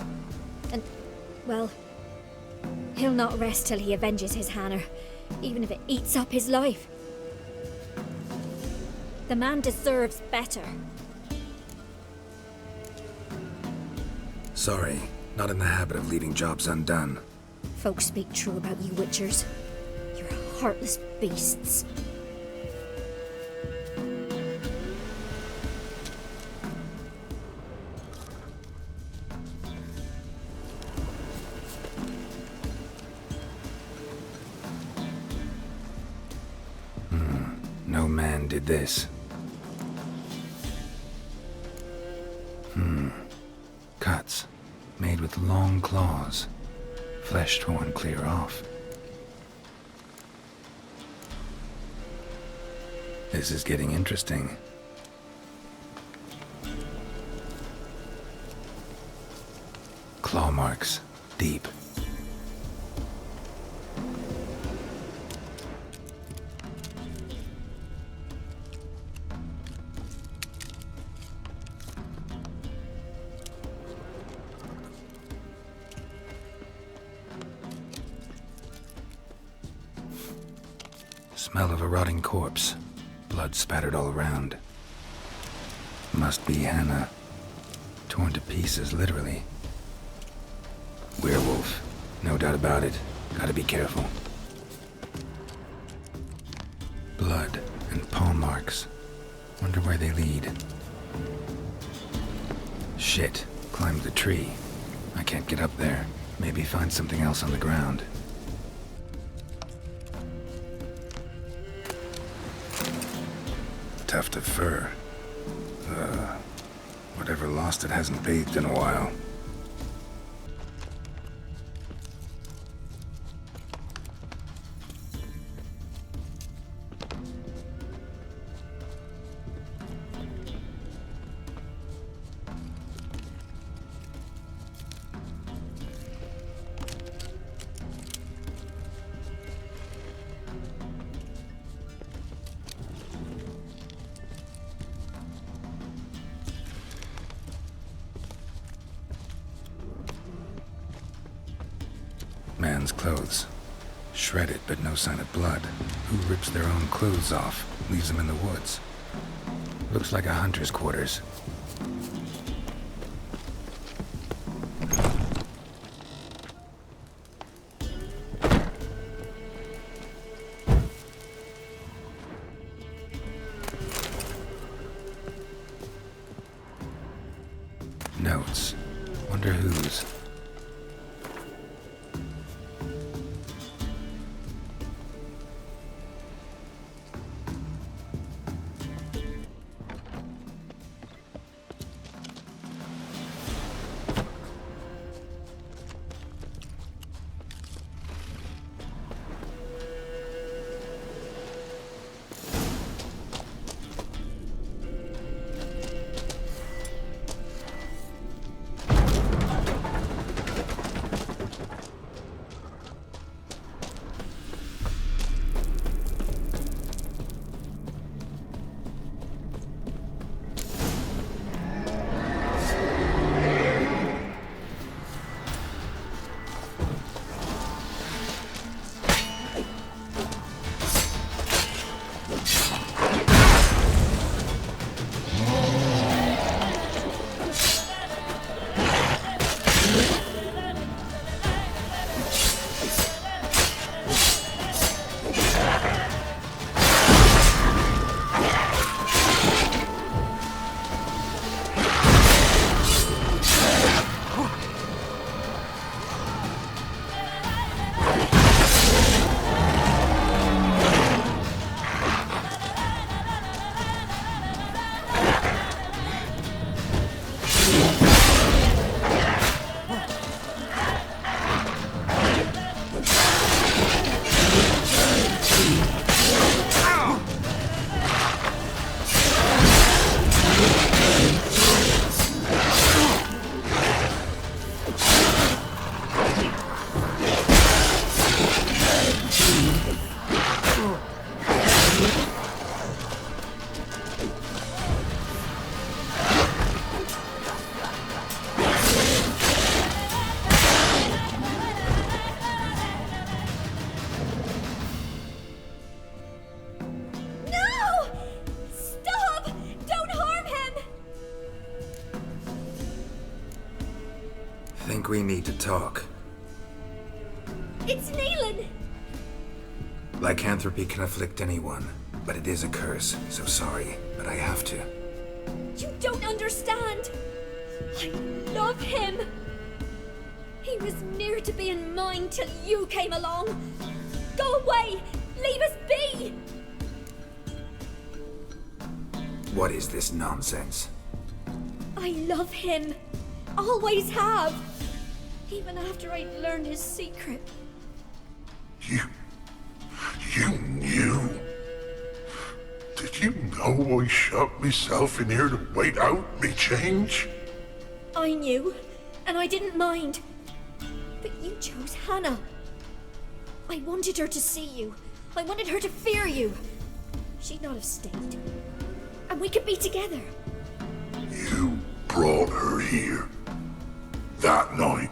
And, well, he'll not rest till he avenges his Hannah, even if it eats up his life. The man deserves better. Sorry, not in the habit of leaving jobs undone. Folks speak true about you Witchers. You're heartless beasts. No man did this. Cuts, made with long claws, flesh torn clear off. This is getting interesting. Claw marks, deep. Smell of a rotting corpse. Blood spattered all around. Must be Hannah. Torn to pieces, literally. Werewolf. No doubt about it. Gotta be careful. Blood and paw marks. Wonder where they lead. Shit. Climbed the tree. I can't get up there. Maybe find something else on the ground. Tuft of fur. Whatever lost it hasn't bathed in a while. clothes. Shredded, but no sign of blood. Who rips their own clothes off, leaves them in the woods? Looks like a hunter's quarters. Notes. Wonder whose. Think we need to talk. It's Neelan! Lycanthropy can afflict anyone, but it is a curse, so sorry, but I have to. You don't understand! I love him! He was near to being mine till you came along! Go away! Leave us be! What is this nonsense? I love him! Always have! Even after I'd learned his secret. You knew? Did you know I shut myself in here to wait out me change? I knew, and I didn't mind. But you chose Hannah. I wanted her to see you. I wanted her to fear you. She'd not have stayed. And we could be together. You brought her here. That night.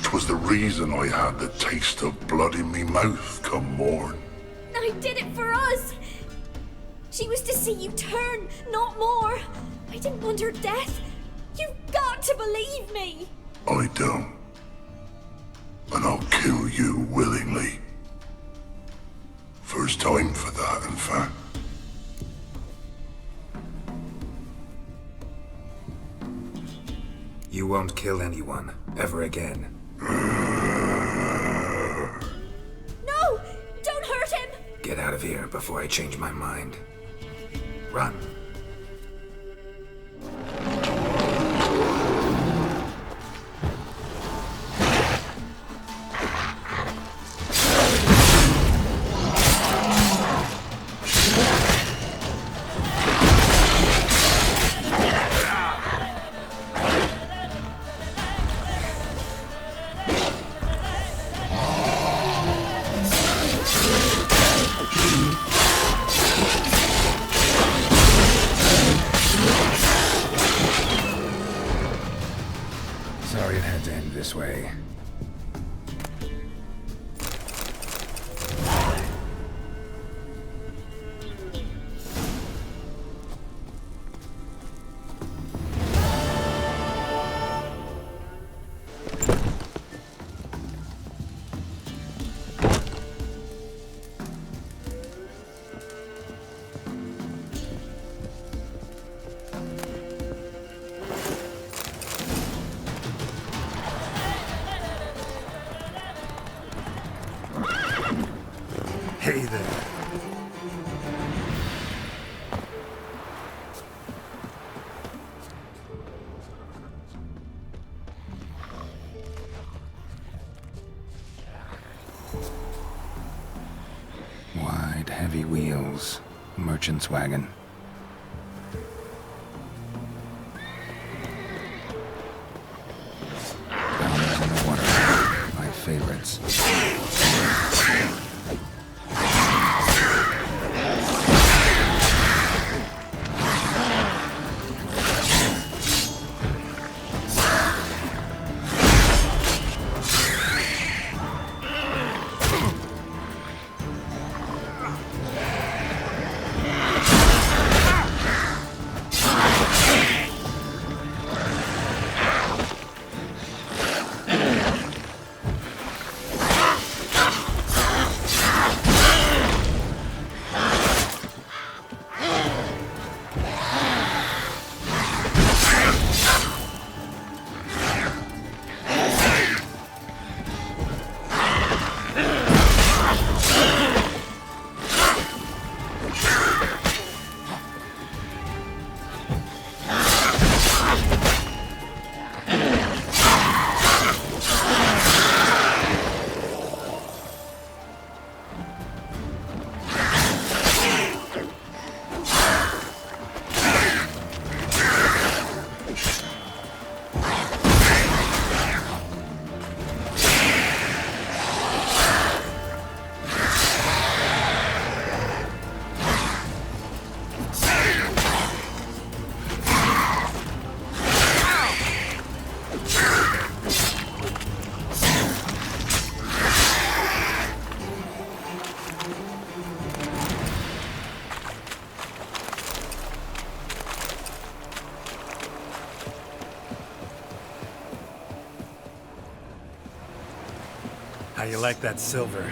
'Twas the reason I had the taste of blood in me mouth come morn. I did it for us. She was to see you turn, not more. I didn't want her death. You've got to believe me. I don't. And I'll kill you willingly. First time for that, in fact. You won't kill anyone, ever again. No! Don't hurt him! Get out of here before I change my mind. Run. Hey there. Wide, heavy wheels. Merchant's wagon. Pounders in the water. My favorites. How you like that silver?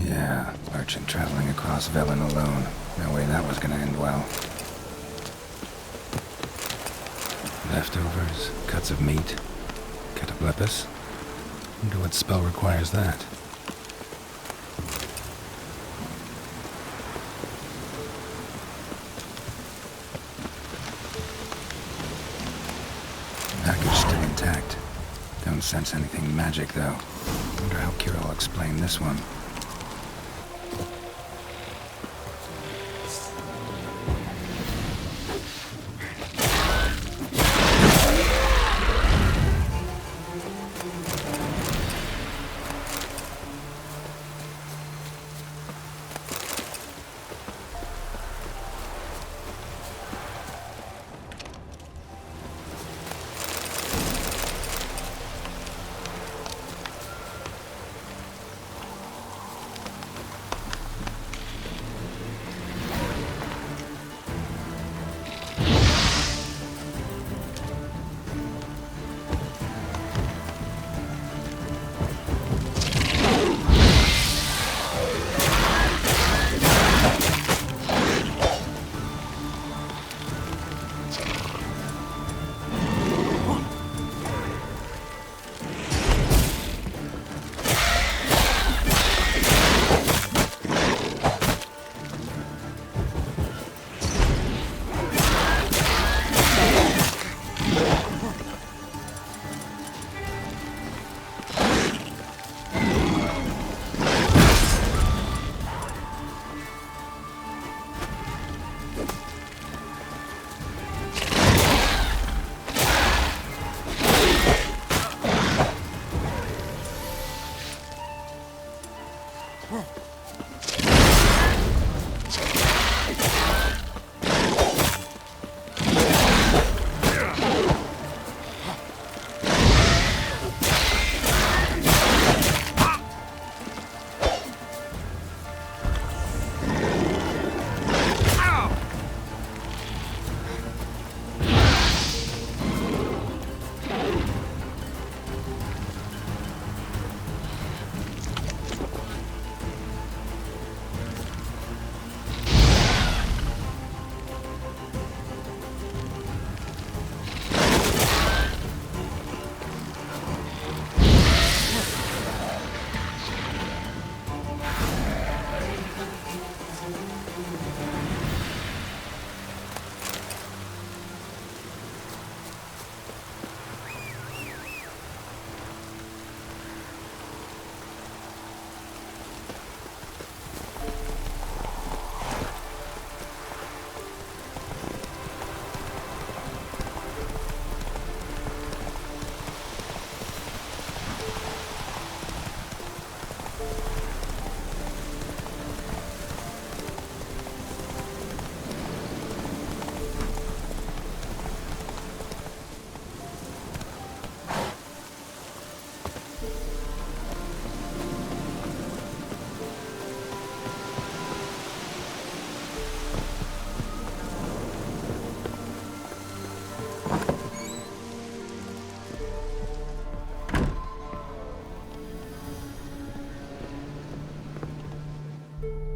Yeah, merchant traveling across Velen alone. No way that was gonna end well. Leftovers, cuts of meat, cataplepis. Wonder what spell requires that. Package still intact. Don't sense anything magic though. Wonder how Kira will explain this one.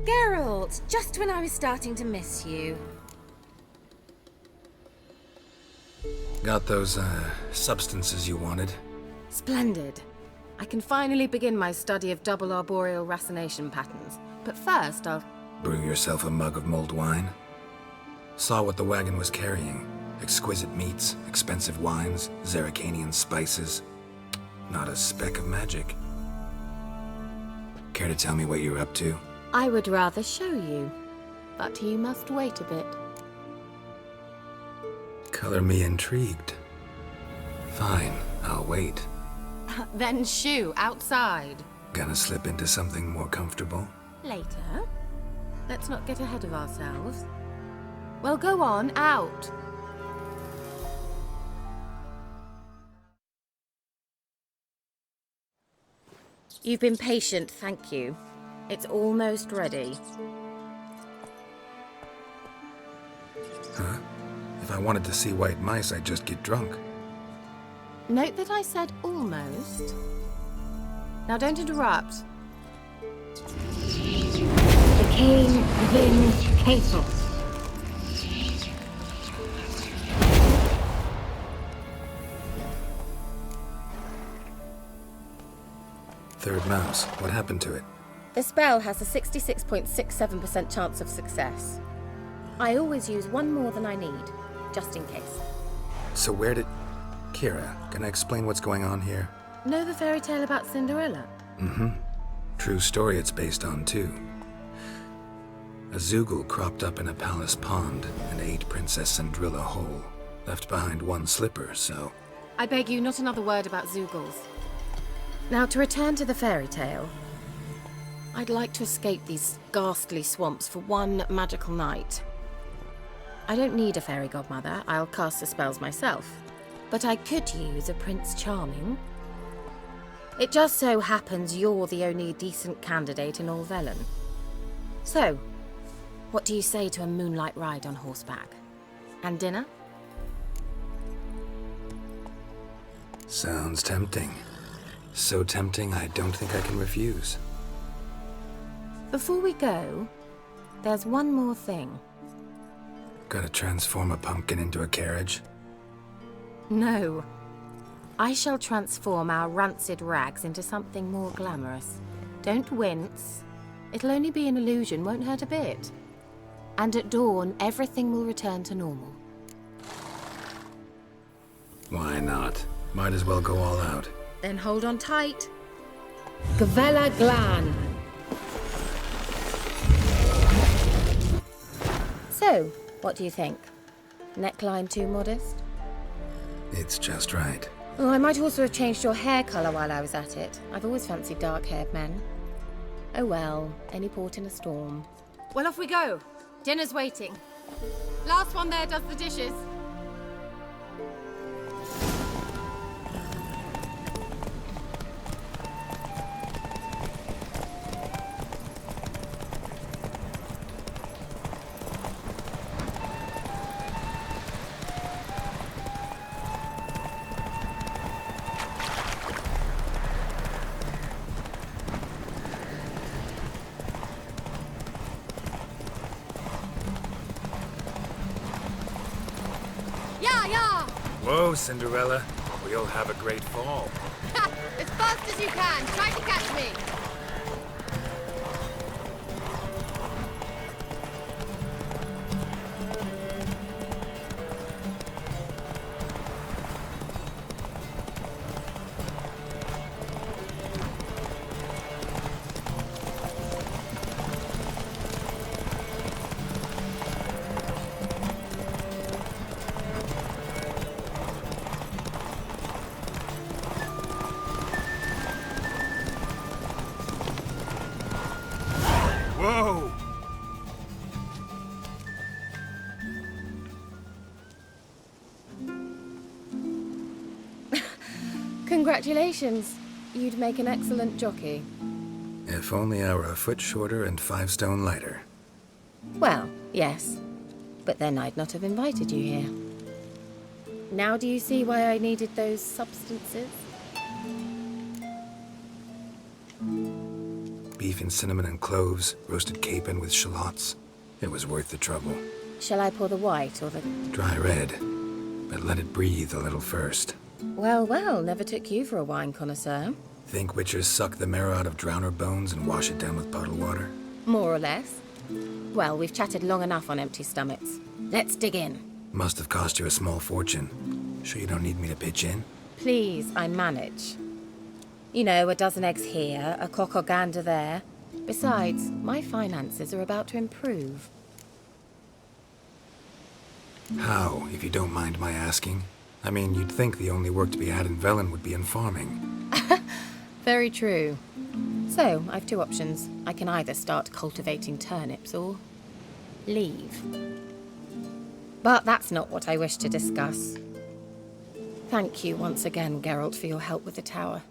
Geralt, just when I was starting to miss you. Got those, substances you wanted? Splendid. I can finally begin my study of double arboreal racination patterns. But first, I'll... Brew yourself a mug of mulled wine? Saw what the wagon was carrying. Exquisite meats, expensive wines, Zerrikanian spices. Not a speck of magic. Care to tell me what you're up to? I would rather show you, but you must wait a bit. Color me intrigued. Fine, I'll wait. Then shoo, outside. Gonna slip into something more comfortable? Later. Let's not get ahead of ourselves. Well, go on, out. You've been patient, thank you. It's almost ready. Huh? If I wanted to see white mice, I'd just get drunk. Note that I said almost. Now don't interrupt. The King Vindicator. Third mouse. What happened to it? The spell has a 66.67% chance of success. I always use one more than I need, just in case. So where did... Kira, can I explain what's going on here? Know the fairy tale about Cinderella? Mm-hmm. True story it's based on, too. A Zoogle cropped up in a palace pond and ate Princess Cinderella whole. Left behind one slipper, so... I beg you, not another word about Zoogles. Now, to return to the fairy tale, I'd like to escape these ghastly swamps for one magical night. I don't need a fairy godmother, I'll cast the spells myself. But I could use a Prince Charming. It just so happens you're the only decent candidate in all Velen. So, what do you say to a moonlight ride on horseback? And dinner? Sounds tempting. So tempting, I don't think I can refuse. Before we go, there's one more thing. Gotta transform a pumpkin into a carriage? No. I shall transform our rancid rags into something more glamorous. Don't wince. It'll only be an illusion, won't hurt a bit. And at dawn, everything will return to normal. Why not? Might as well go all out. Then hold on tight. Gavella Glan. So, what do you think? Neckline too modest? It's just right. Oh, I might also have changed your hair colour while I was at it. I've always fancied dark-haired men. Oh well, any port in a storm. Well, off we go. Dinner's waiting. Last one there does the dishes. Whoa, Cinderella. We'll have a great fall. As fast as you can. Try to catch me. Whoa! Congratulations. You'd make an excellent jockey. If only I were a foot shorter and 5 stone lighter. Well, yes. But then I'd not have invited you here. Now do you see why I needed those substances? Beef and cinnamon and cloves, roasted capon with shallots. It was worth the trouble. Shall I pour the white or the... Dry red, but let it breathe a little first. Well, well, never took you for a wine connoisseur. Think witchers suck the marrow out of drowner bones and wash it down with bottled water? More or less. Well, we've chatted long enough on empty stomachs. Let's dig in. Must have cost you a small fortune. Sure you don't need me to pitch in? Please, I manage. You know, a dozen eggs here, a cock or gander there. Besides, my finances are about to improve. How, if you don't mind my asking? I mean, you'd think the only work to be had in Velen would be in farming. Very true. So, I've 2 options. I can either start cultivating turnips or leave. But that's not what I wish to discuss. Thank you once again, Geralt, for your help with the tower.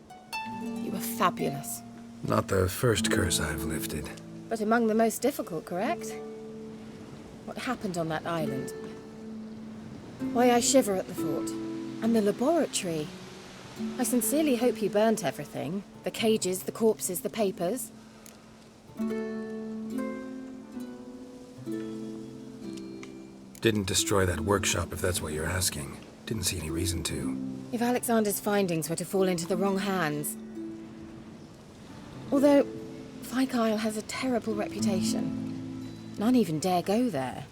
You were fabulous. Not the first curse I've lifted. But among the most difficult, correct? What happened on that island? Why, I shiver at the thought. And the laboratory. I sincerely hope you burnt everything. The cages, the corpses, the papers. Didn't destroy that workshop, if that's what you're asking. Didn't see any reason to. If Alexander's findings were to fall into the wrong hands... Although, Fyke Isle has a terrible reputation. None even dare go there.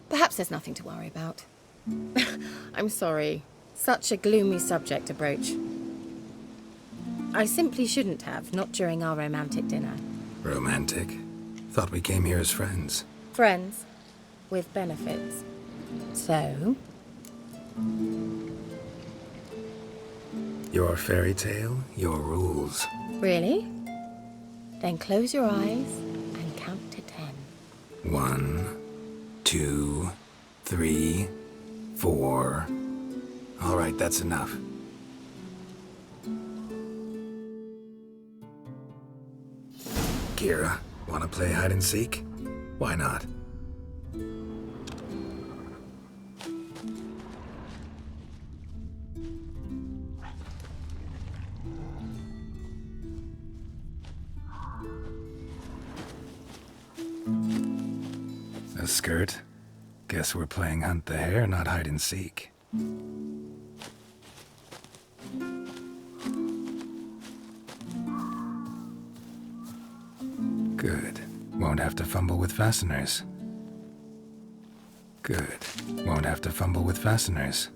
Perhaps there's nothing to worry about. I'm sorry. Such a gloomy subject to broach. I simply shouldn't have, not during our romantic dinner. Romantic? Thought we came here as friends. Friends. With benefits. So... Your fairy tale, your rules. Really? Then close your eyes and count to 10. 1, 2, 3, 4. All right, that's enough. Kira, wanna play hide and seek? Why not? A skirt? Guess we're playing hunt the hare, not hide and seek. Good. Won't have to fumble with fasteners. Good. Won't have to fumble with fasteners.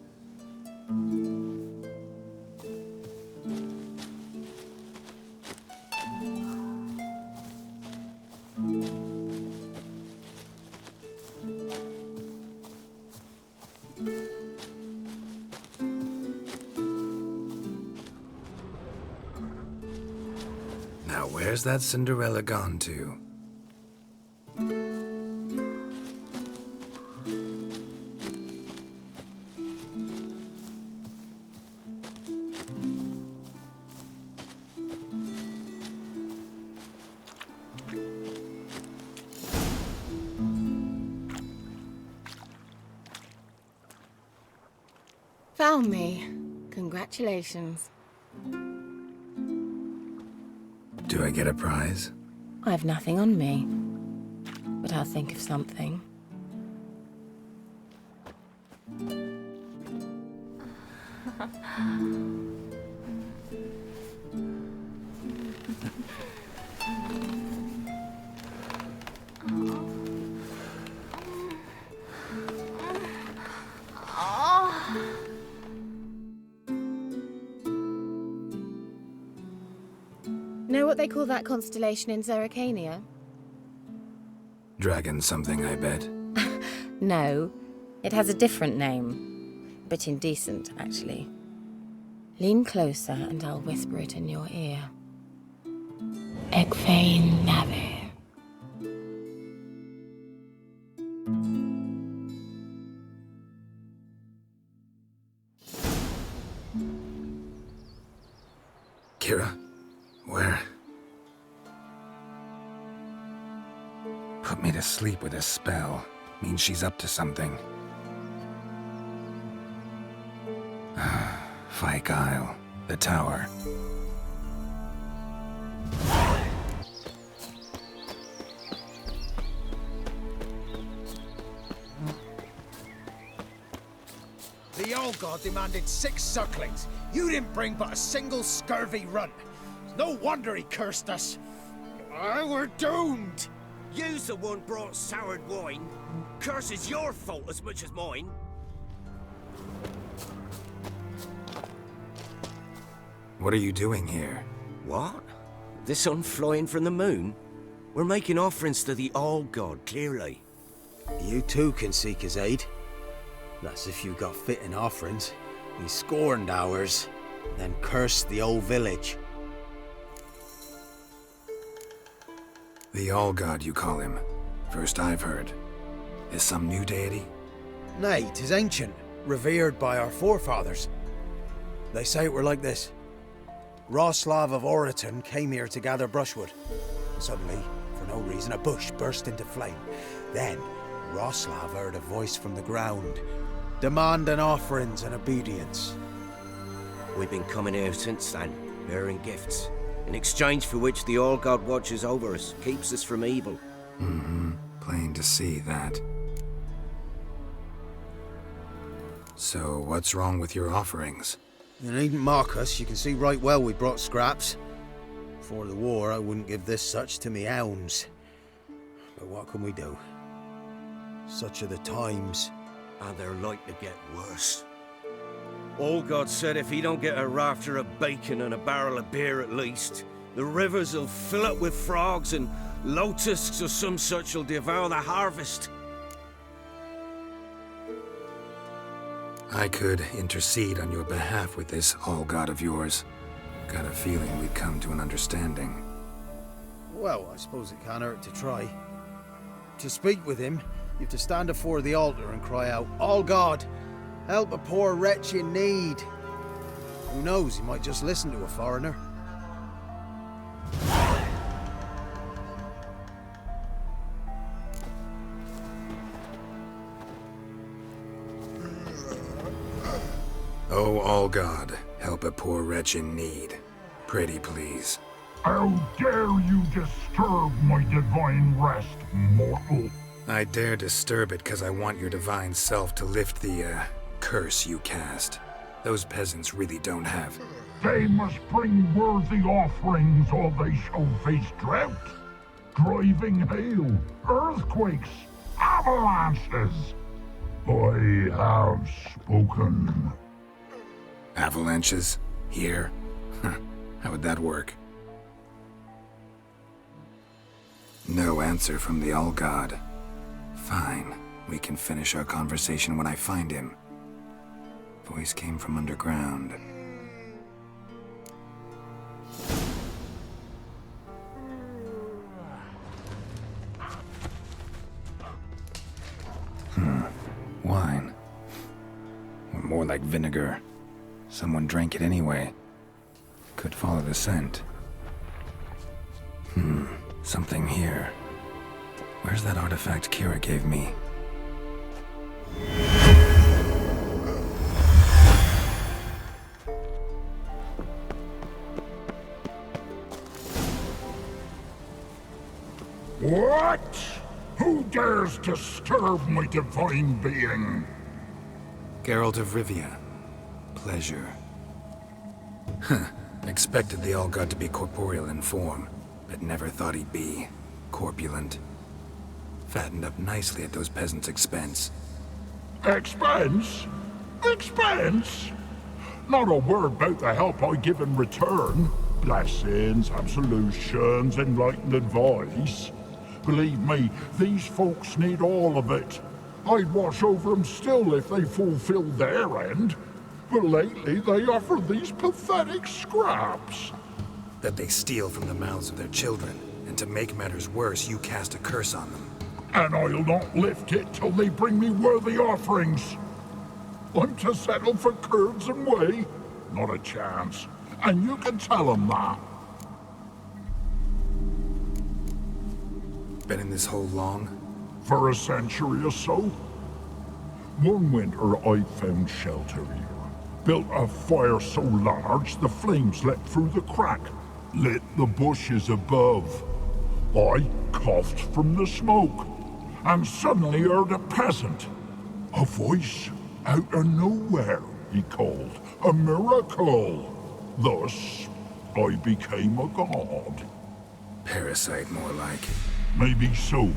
Now where Where's that Cinderella gone to? Found me. Congratulations. Do I get a prize? I've nothing on me, but I'll think of something. Know what they call that constellation in Zeracania? Dragon something, I bet. No, it has a different name. But indecent, actually. Lean closer and I'll whisper it in your ear. Egfain Nave. Kira? Where? Put me to sleep with a spell. Means she's up to something. Fyke Isle. The tower. The old god demanded 6 sucklings. You didn't bring but a single scurvy runt. No wonder he cursed us. We're doomed. You's the one brought soured wine. Curse is your fault as much as mine. What are you doing here? What? The sun flying from the moon? We're making offerings to the All-God, clearly. You too can seek his aid. That's if you got fitting offerings. He scorned ours, then cursed the old village. The All-God, you call him. First I've heard. Is some new deity? Nay, 'tis ancient, revered by our forefathers. They say it were like this. Roslav of Oriton came here to gather brushwood. Suddenly, for no reason, a bush burst into flame. Then, Roslav heard a voice from the ground, demanding offerings and obedience. We've been coming here since then, bearing gifts, in exchange for which the All-God watches over us, keeps us from evil. Mm-hmm. Plain to see that. So, what's wrong with your offerings? You needn't mock us, you can see right well we brought scraps. Before the war, I wouldn't give this such to me hounds. But what can we do? Such are the times. And they're like to get worse. All-God said if he don't get a rafter of bacon and a barrel of beer at least, the rivers will fill up with frogs and locusts or some such will devour the harvest. I could intercede on your behalf with this All-God of yours. Got a feeling we'd come to an understanding. Well, I suppose it can't hurt to try. To speak with him, you have to stand before the altar and cry out, "All God, help a poor wretch in need." Who knows, he might just listen to a foreigner. Oh, All-God, help a poor wretch in need. Pretty please. How dare you disturb my divine rest, mortal? I dare disturb it because I want your divine self to lift the, curse you cast. Those peasants really don't have. They must bring worthy offerings or they shall face drought, driving hail, earthquakes, avalanches. I have spoken. Avalanches? Here? How would that work? No answer from the All-God. Fine. We can finish our conversation when I find him. Voice came from underground. like vinegar. Someone drank it anyway. Could follow the scent. Something here. Where's that artifact Kira gave me? What? Who dares disturb my divine being? Geralt of Rivia. Pleasure. Expected the All-God to be corporeal in form, but never thought he'd be corpulent. Fattened up nicely at those peasants' expense. Expense? Expense? Not a word about the help I give in return. Blessings, absolutions, enlightened advice. Believe me, these folks need all of it. I'd watch over them still if they fulfilled their end. But lately they offer these pathetic scraps. That they steal from the mouths of their children, and to make matters worse, you cast a curse on them. And I'll not lift it till they bring me worthy offerings. I'm to settle for curds and whey? Not a chance. And you can tell them that. Been in this hole long? For a century or so. One winter I found shelter here. Built a fire so large the flames leapt through the crack, lit the bushes above. I coughed from the smoke, and suddenly heard a peasant. A voice out of nowhere, he called. A miracle. Thus, I became a god. Parasite, more like. Maybe so.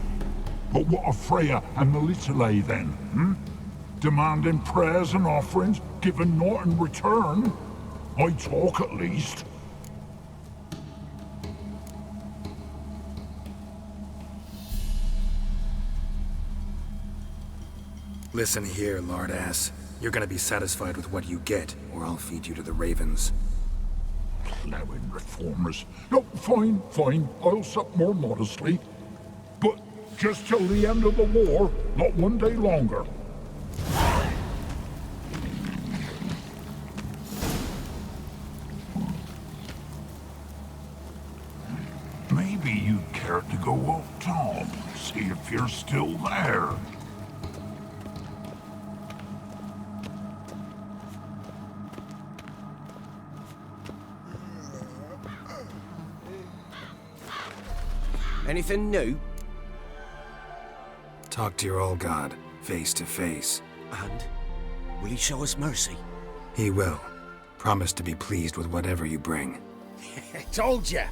But what of Freya and the Little then, Demanding prayers and offerings, giving naught in return? I talk at least. Listen here, lardass. You're gonna be satisfied with what you get, or I'll feed you to the ravens. Plowing reformers. No, fine, fine. I'll sup more modestly. But just till the end of the war, not one day longer. Maybe you'd care to go up top, see if you're still there. Anything new? Talk to your old god, face to face. And? Will he show us mercy? He will. Promise to be pleased with whatever you bring. I told you!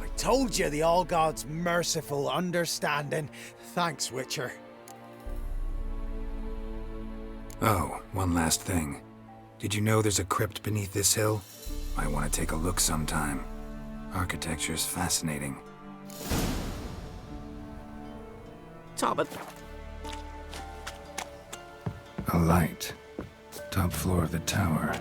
I told you the All-God's merciful, understanding. Thanks, Witcher. Oh, one last thing. Did you know there's a crypt beneath this hill? Might want to take a look sometime. Architecture's fascinating. Talbot. A light. Top floor of the tower.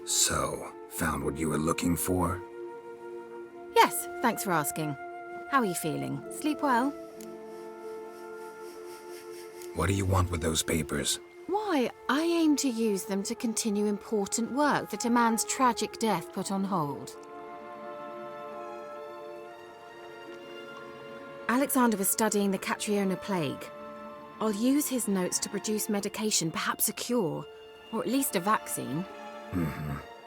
So, found what you were looking for? Yes, thanks for asking. How are you feeling? Sleep well? What do you want with those papers? Why, I aim to use them to continue important work that a man's tragic death put on hold. Alexander was studying the Catriona plague. I'll use his notes to produce medication, perhaps a cure, or at least a vaccine.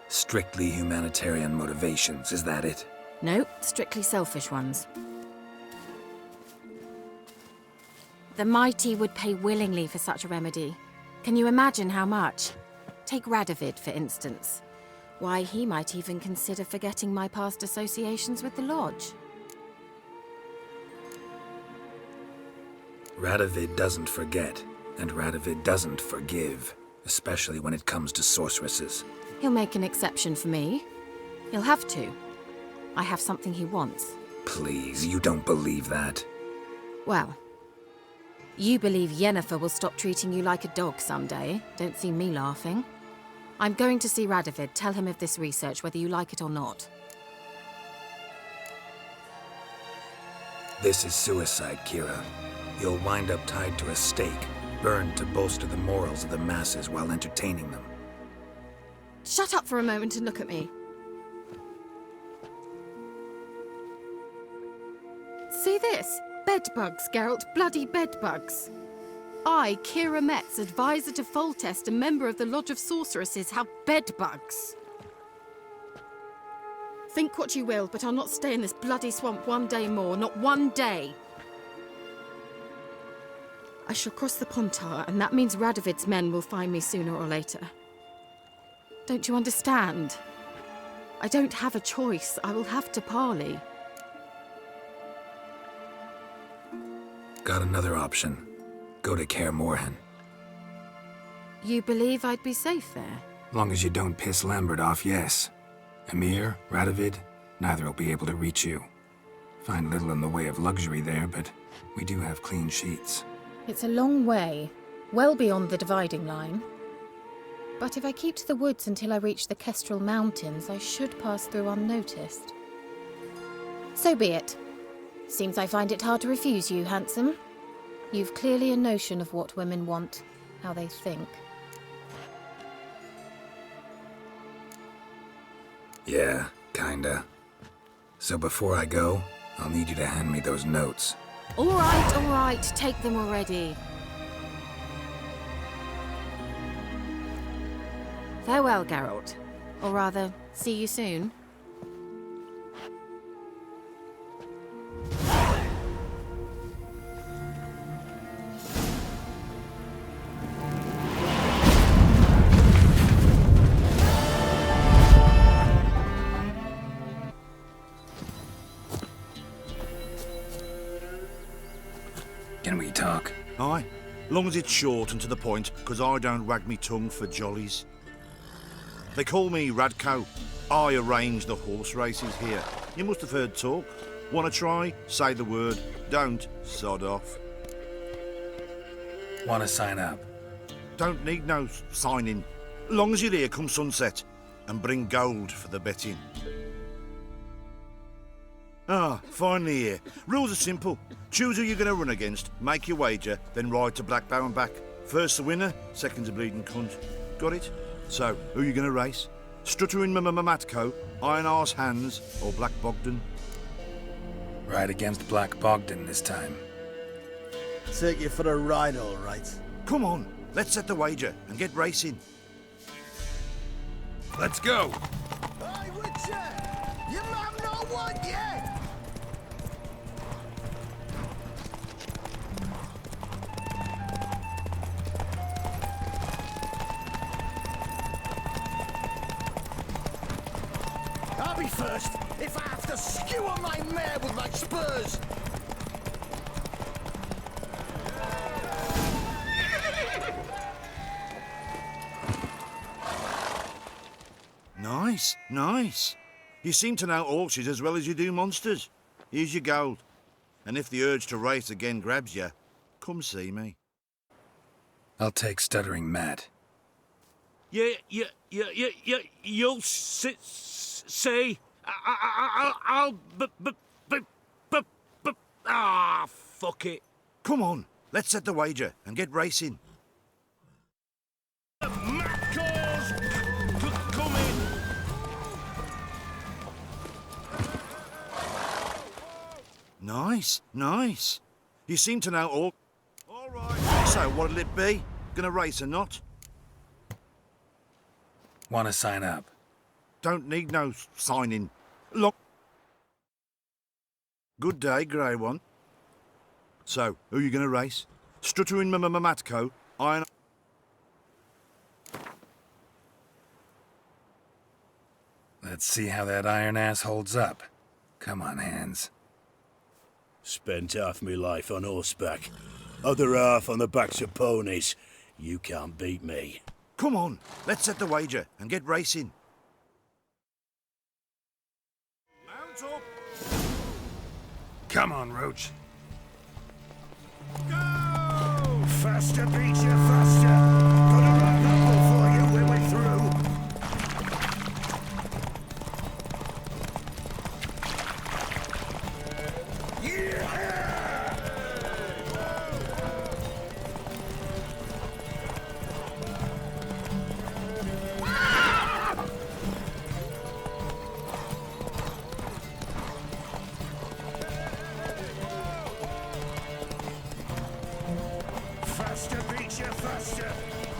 Strictly humanitarian motivations, is that it? Nope, strictly selfish ones. The mighty would pay willingly for such a remedy. Can you imagine how much? Take Radovid, for instance. Why, he might even consider forgetting my past associations with the Lodge. Radovid doesn't forget, and Radovid doesn't forgive, especially when it comes to sorceresses. He'll make an exception for me. He'll have to. I have something he wants. Please, you don't believe that. Well, you believe Yennefer will stop treating you like a dog someday. Don't see me laughing. I'm going to see Radovid. Tell him of this research, whether you like it or not. This is suicide, Kira. You'll wind up tied to a stake, burned to bolster the morals of the masses while entertaining them. Shut up for a moment and look at me. See this? Bedbugs, Geralt. Bloody bedbugs. I, Kira Metz, advisor to Foltest and member of the Lodge of Sorceresses, have bedbugs. Think what you will, but I'll not stay in this bloody swamp one day more. Not one day. I shall cross the Pontar, and that means Radovid's men will find me sooner or later. Don't you understand? I don't have a choice. I will have to parley. Got another option. Go to Kaer Morhen. You believe I'd be safe there? Long as you don't piss Lambert off, yes. Emir, Radovid, neither will be able to reach you. Find little in the way of luxury there, but we do have clean sheets. It's a long way, well beyond the dividing line. But if I keep to the woods until I reach the Kestrel Mountains, I should pass through unnoticed. So be it. Seems I find it hard to refuse you, handsome. You've clearly a notion of what women want, how they think. Yeah, kinda. So before I go, I'll need you to hand me those notes. All right, take them already. Farewell, Geralt. Or rather, see you soon. Can we talk? Aye, long as it's short and to the point, because I don't wag me tongue for jollies. They call me Radko. I arrange the horse races here. You must have heard talk. Want to try? Say the word. Don't, sod off. Want to sign up? Don't need no signing. Long as you're here come sunset. And bring gold for the betting. Ah, finally here. Rules are simple. Choose who you're going to run against, make your wager, then ride to Blackbow and back. First the winner, second's a bleeding cunt. Got it? So, who you going to race? Struttering Matko, Iron Arse Hands, or Black Bogdan? Ride against Black Bogdan this time. Take you for the ride, all right. Come on, let's set the wager and get racing. Let's go. Hey, Witcher! You have no one yet! I'll be first if I have to skewer my mare with my spurs. Nice, nice. You seem to know horses as well as you do monsters. Here's your gold. And if the urge to race again grabs you, come see me. I'll take Stuttering Matt. You'll see. Fuck it. Come on, let's set the wager and get racing. Nice, nice. You seem to know all... All right. So, what'll it be? Gonna race or not? Want to sign up? Don't need no signing. Look. Good day, Grey One. So, who you gonna race? Struttering Matko, Iron... Let's see how that iron ass holds up. Come on, Hands. Spent half my life on horseback, other half on the backs of ponies. You can't beat me. Come on, let's set the wager and get racing. Mount Come on, Roach. Go! Faster, Beecher, faster! Got a right apple for you when we're through. Faster, Beecher, faster!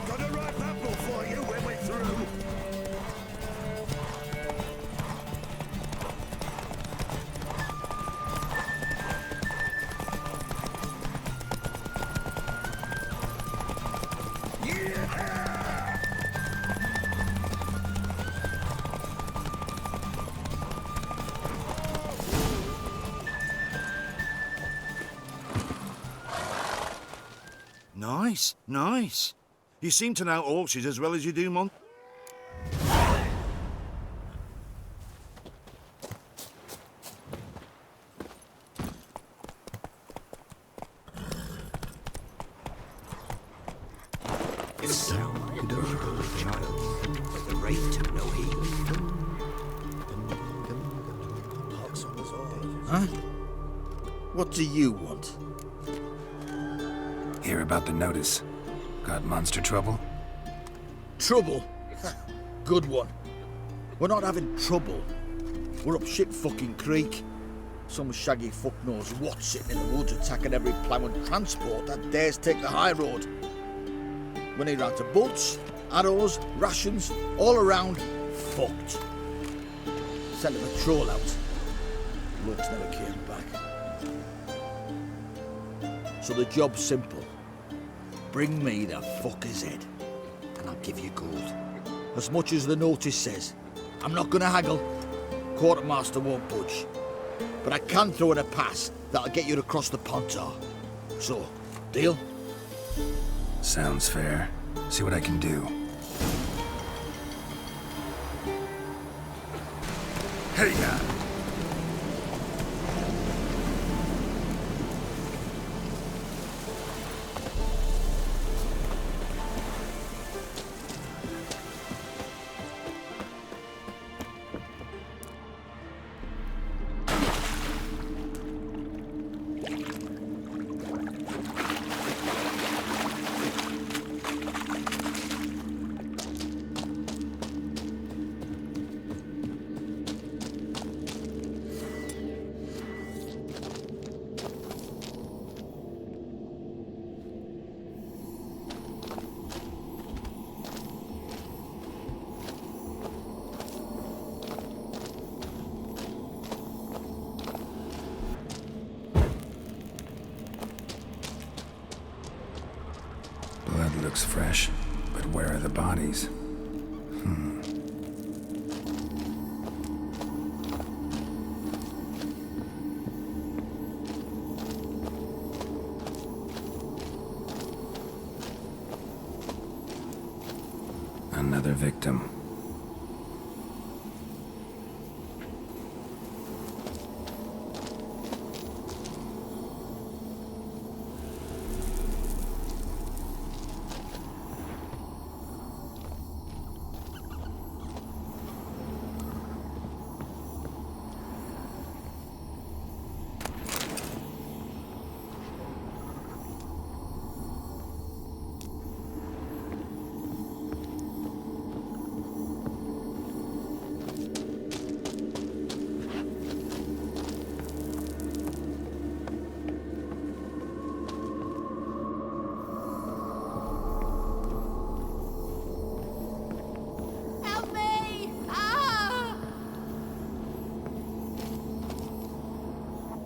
Got a right apple for you when we're through. Nice, nice. You seem to know horses as well as you do, Mon. Huh? What do you want? Hear about the notice. Got monster trouble? Trouble? Good one. We're not having trouble. We're up shit fucking creek. Some shaggy fuck knows what sitting in the woods attacking every plough and transport that dares take the high road. We need out of bolts, arrows, rations, all around, fucked. Sent a patrol out. Looks never came back. So the job's simple. Bring me the fucker's head, and I'll give you gold. As much as the notice says. I'm not gonna haggle. Quartermaster won't budge. But I can throw in a pass that'll get you to cross the Pontar. So, deal? Sounds fair. See what I can do. Hey, Blood looks fresh, but where are the bodies? Another victim.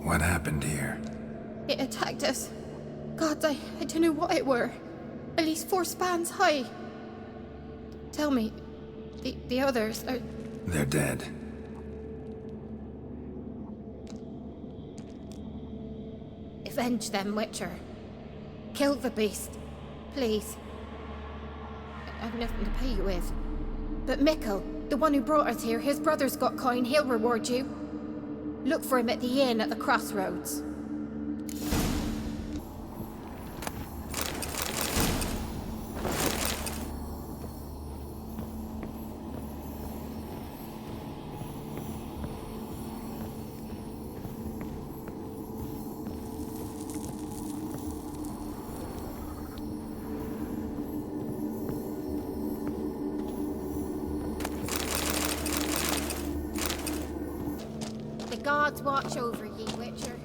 What happened here? It attacked us. God, I don't know what it were. At least 4 spans high. Tell me, the others are... They're dead. Avenge them, Witcher. Kill the beast. Please. I've nothing to pay you with. But Mikkel, the one who brought us here, his brother's got coin, he'll reward you. Look for him at the inn at the crossroads. The gods watch over ye, Witcher.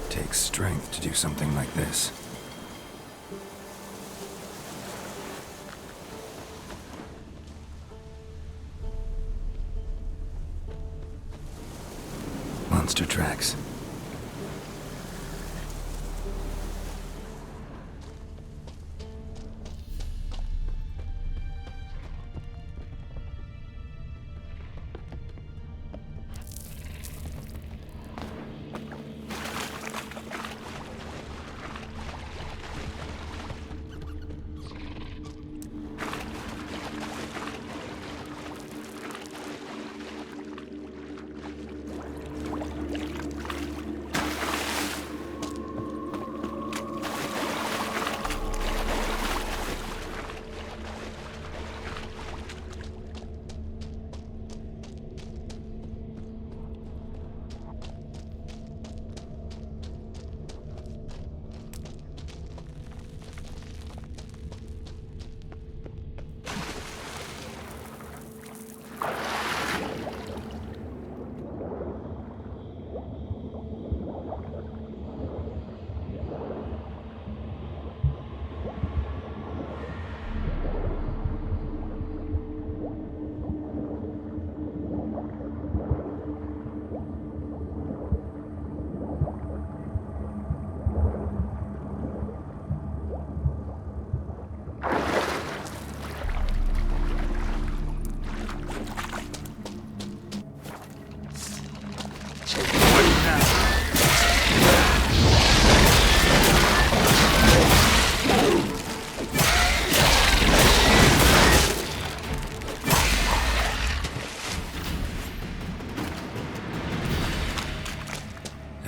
Takes strength to do something like this. Monster tracks.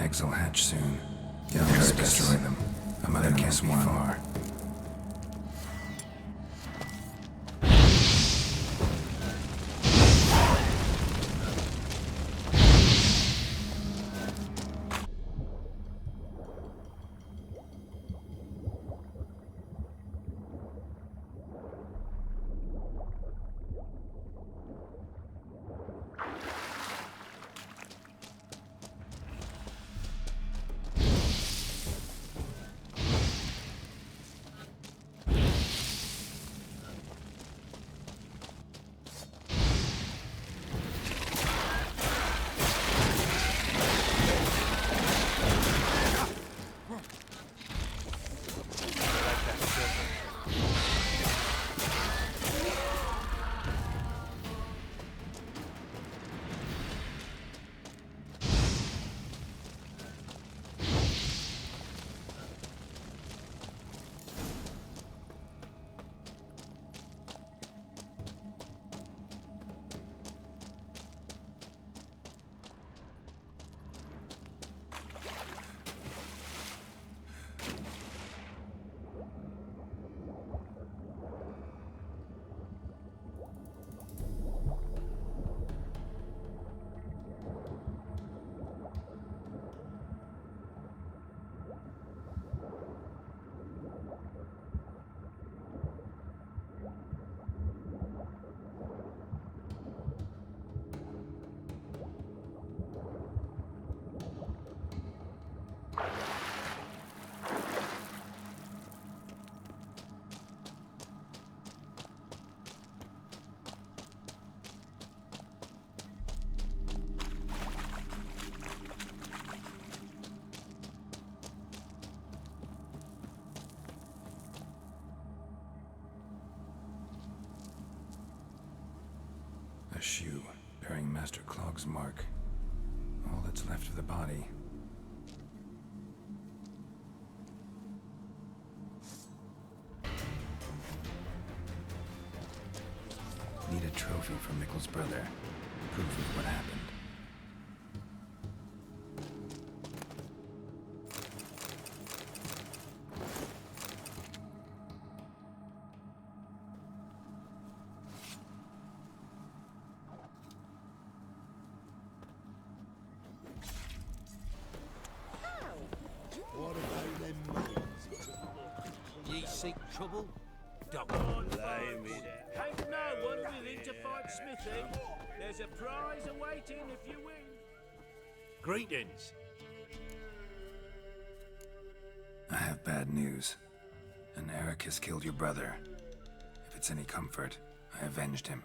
Eggs will hatch soon. Young destroy them. A mother can't be far. A shoe bearing Master Clog's mark. All that's left of the body. Need a trophy from Mickle's brother. Proof of what happened. What about them mines? Ye seek trouble? Don't blame me. Ain't no one willing to fight Smithy. There's a prize awaiting if you win. Greetings. I have bad news. An Eric has killed your brother. If it's any comfort, I avenged him.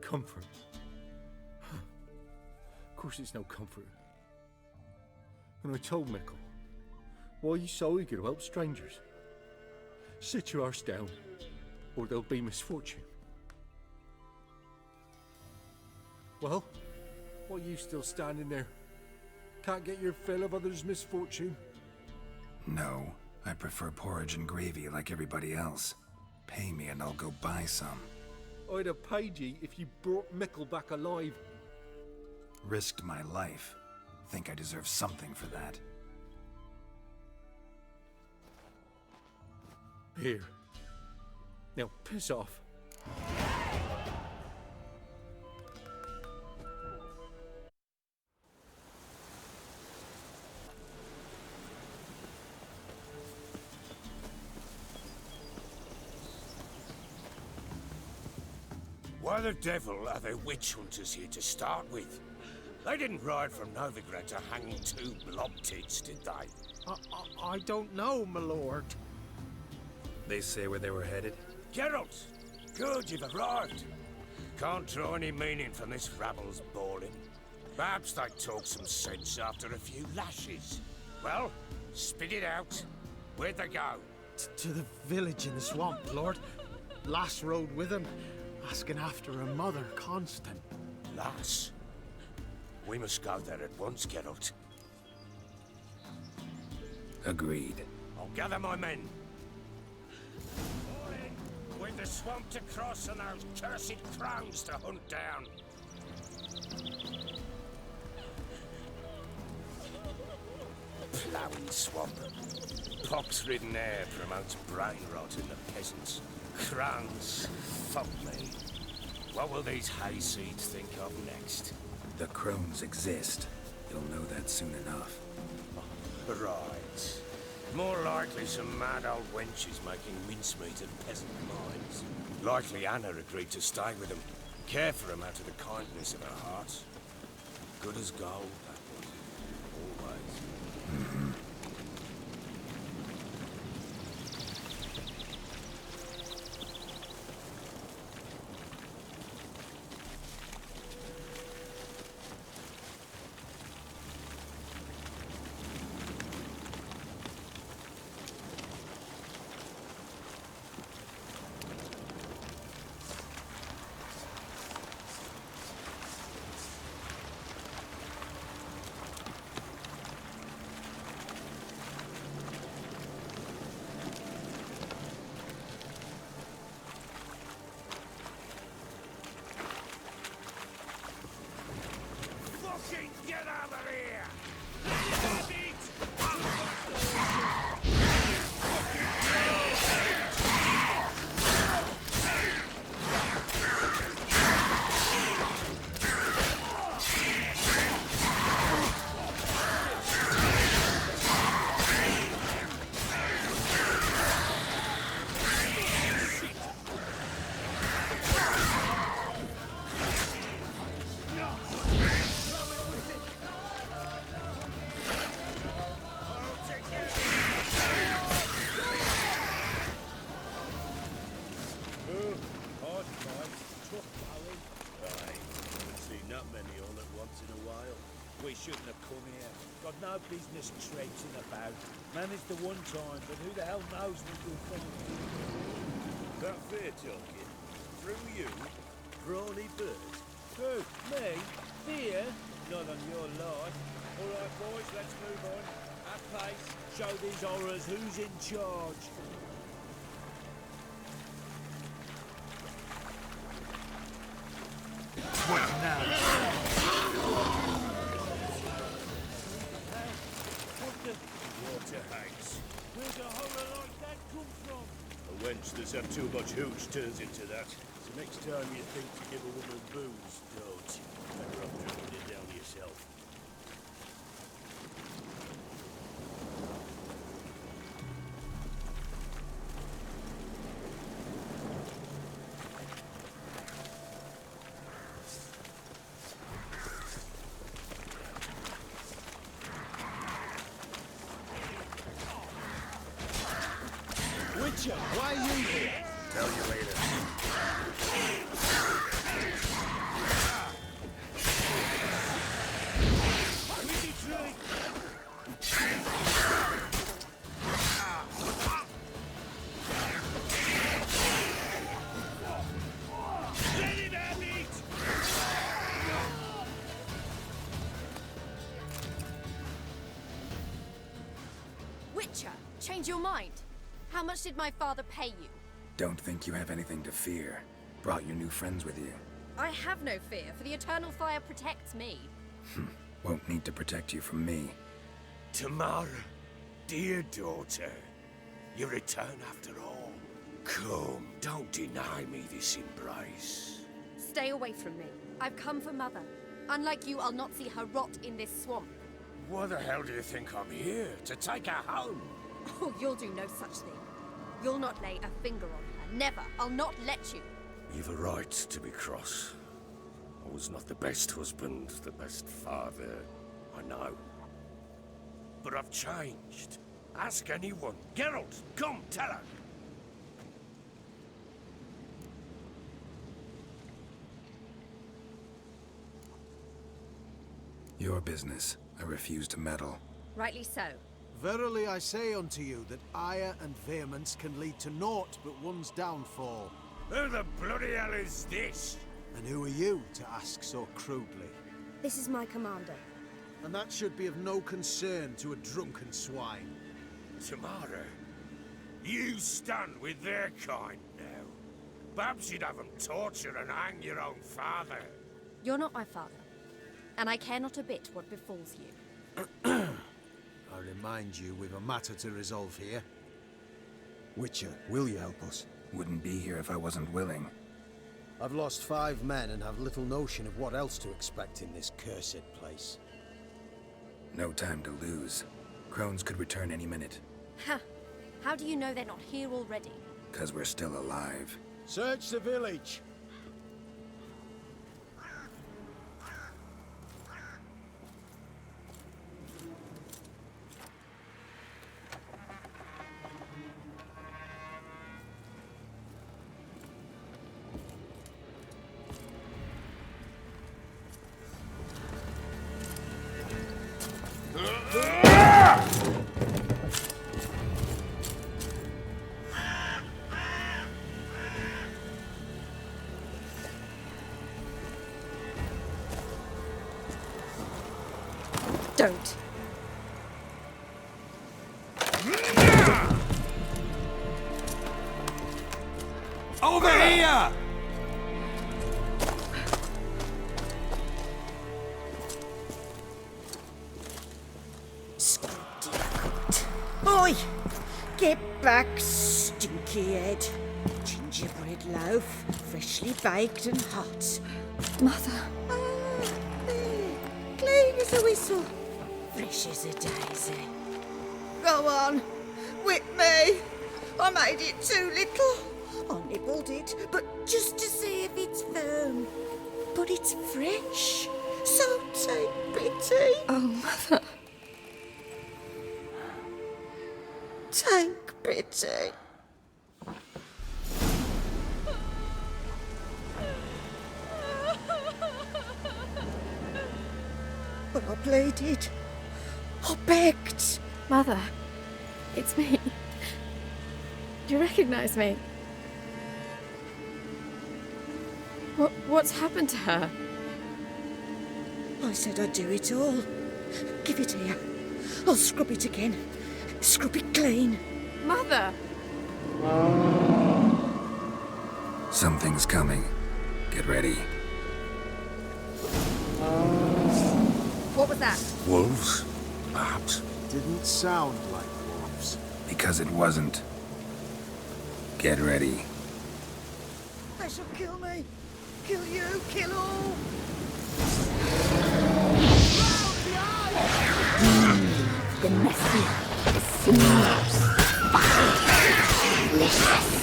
Comfort? Of course it's no comfort. And I told Mickle, why are you so eager to help strangers? Sit your arse down, or there'll be misfortune. Well, why are you still standing there? Can't get your fill of others' misfortune? No, I prefer porridge and gravy like everybody else. Pay me and I'll go buy some. I'd have paid ye if you brought Mickle back alive. Risked my life. Think I deserve something for that. Here. Now piss off. Why the devil are there witch hunters here to start with? They didn't ride from Novigrad to hang two blob tits, did they? I don't know, my lord. They say where they were headed? Geralt! Good, you've arrived. Can't draw any meaning from this rabble's bawling. Perhaps they talk some sense after a few lashes. Well, spit it out. Where'd they go? To the village in the swamp, lord. Lass rode with him, asking after her mother, Constant. Lass? We must go there at once, Geralt. Agreed. I'll gather my men. All in. We've the swamp to cross and those cursed crows to hunt down. Ploughing swamp. Pox-ridden air promotes brain rot in the peasants. Crowns, fuck me. What will these hayseeds think of next? The crones exist. You'll know that soon enough. Right. More likely some mad old wenches making mincemeat of peasant minds. Likely Anna agreed to stay with them, care for them out of the kindness of her heart. Good as gold, that was. Always. Get out of here! We shouldn't have come here. Got no business traipsing about. Managed the one time, but who the hell knows what we'll find. That fair talking? Through you? brawny bird? Who? Me? Fear? Not on your life. All right, boys, let's move on. At pace, show these horrors who's in charge. What now? What the... Water hates. Where'd a horror like that come from? A wench that's had too much hooch turns into that. So next time you think to give a woman booze, don't. Better off drinking it down yourself. Witcher, why are you here? Tell you later. Witcher, change your mind. How much did my father pay you? Don't think you have anything to fear. Brought your new friends with you. I have no fear, for the eternal fire protects me. Won't need to protect you from me. Tamara, dear daughter, you return after all. Come, don't deny me this embrace. Stay away from me. I've come for Mother. Unlike you, I'll not see her rot in this swamp. What the hell do you think I'm here? To take her home? Oh, you'll do no such thing. You'll not lay a finger on her. Never. I'll not let you. You've a right to be cross. I was not the best husband, the best father, I know. But I've changed. Ask anyone. Geralt, come, tell her. Your business. I refuse to meddle. Rightly so. Verily I say unto you that ire and vehemence can lead to naught but one's downfall. Who the bloody hell is this? And who are you to ask so crudely? This is my commander. And that should be of no concern to a drunken swine. Tamara, you stand with their kind now. Perhaps you'd have them torture and hang your own father. You're not my father. And I care not a bit what befalls you. I remind you we've a matter to resolve here. Witcher, will you help us? Wouldn't be here if I wasn't willing. I've lost 5 men and have little notion of what else to expect in this cursed place. No time to lose. Crones could return any minute. Ha! How do you know they're not here already? 'Cause we're still alive. Search the village! Don't. Over here! Oi! Get back, stinky head. Gingerbread loaf, freshly baked and hot. Mother. Ah, there. Clean as a whistle. Fresh as a daisy. Go on. Whip me. I made it too little. I nibbled it, but just to see if it's firm. But it's fresh. So take pity. Oh, Mother. Take pity. But I pleaded. I begged. Mother, it's me. Do you recognize me? What's happened to her? I said I'd do it all. Give it here. I'll scrub it again. Scrub it clean. Mother! Something's coming. Get ready. What was that? Wolves? Perhaps. Didn't sound like wolves. Because it wasn't. Get ready. They shall kill me. Kill you. Kill all. The messy, the sinners, delicious.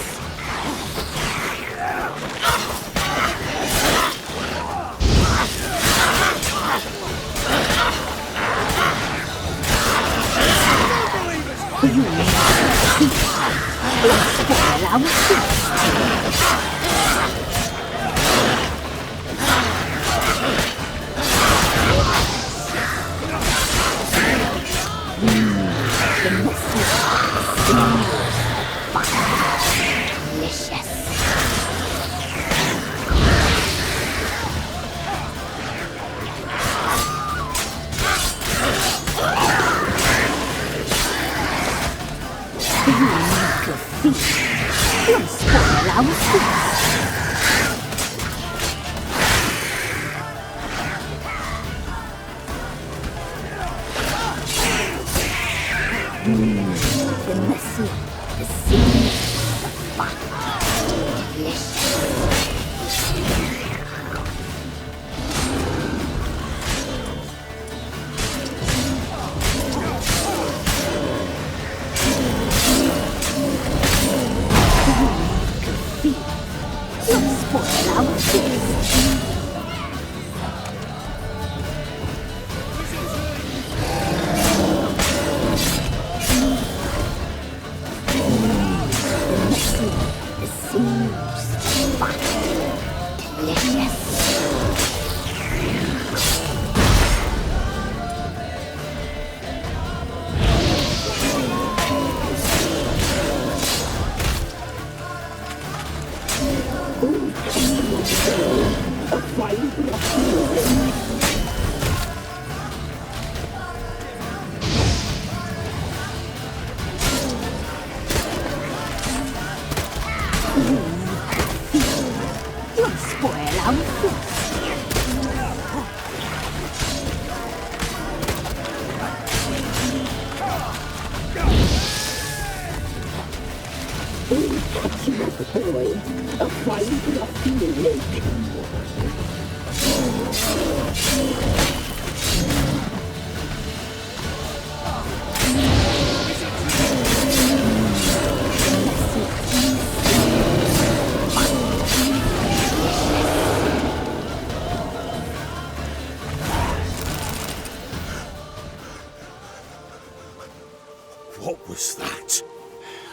What was that?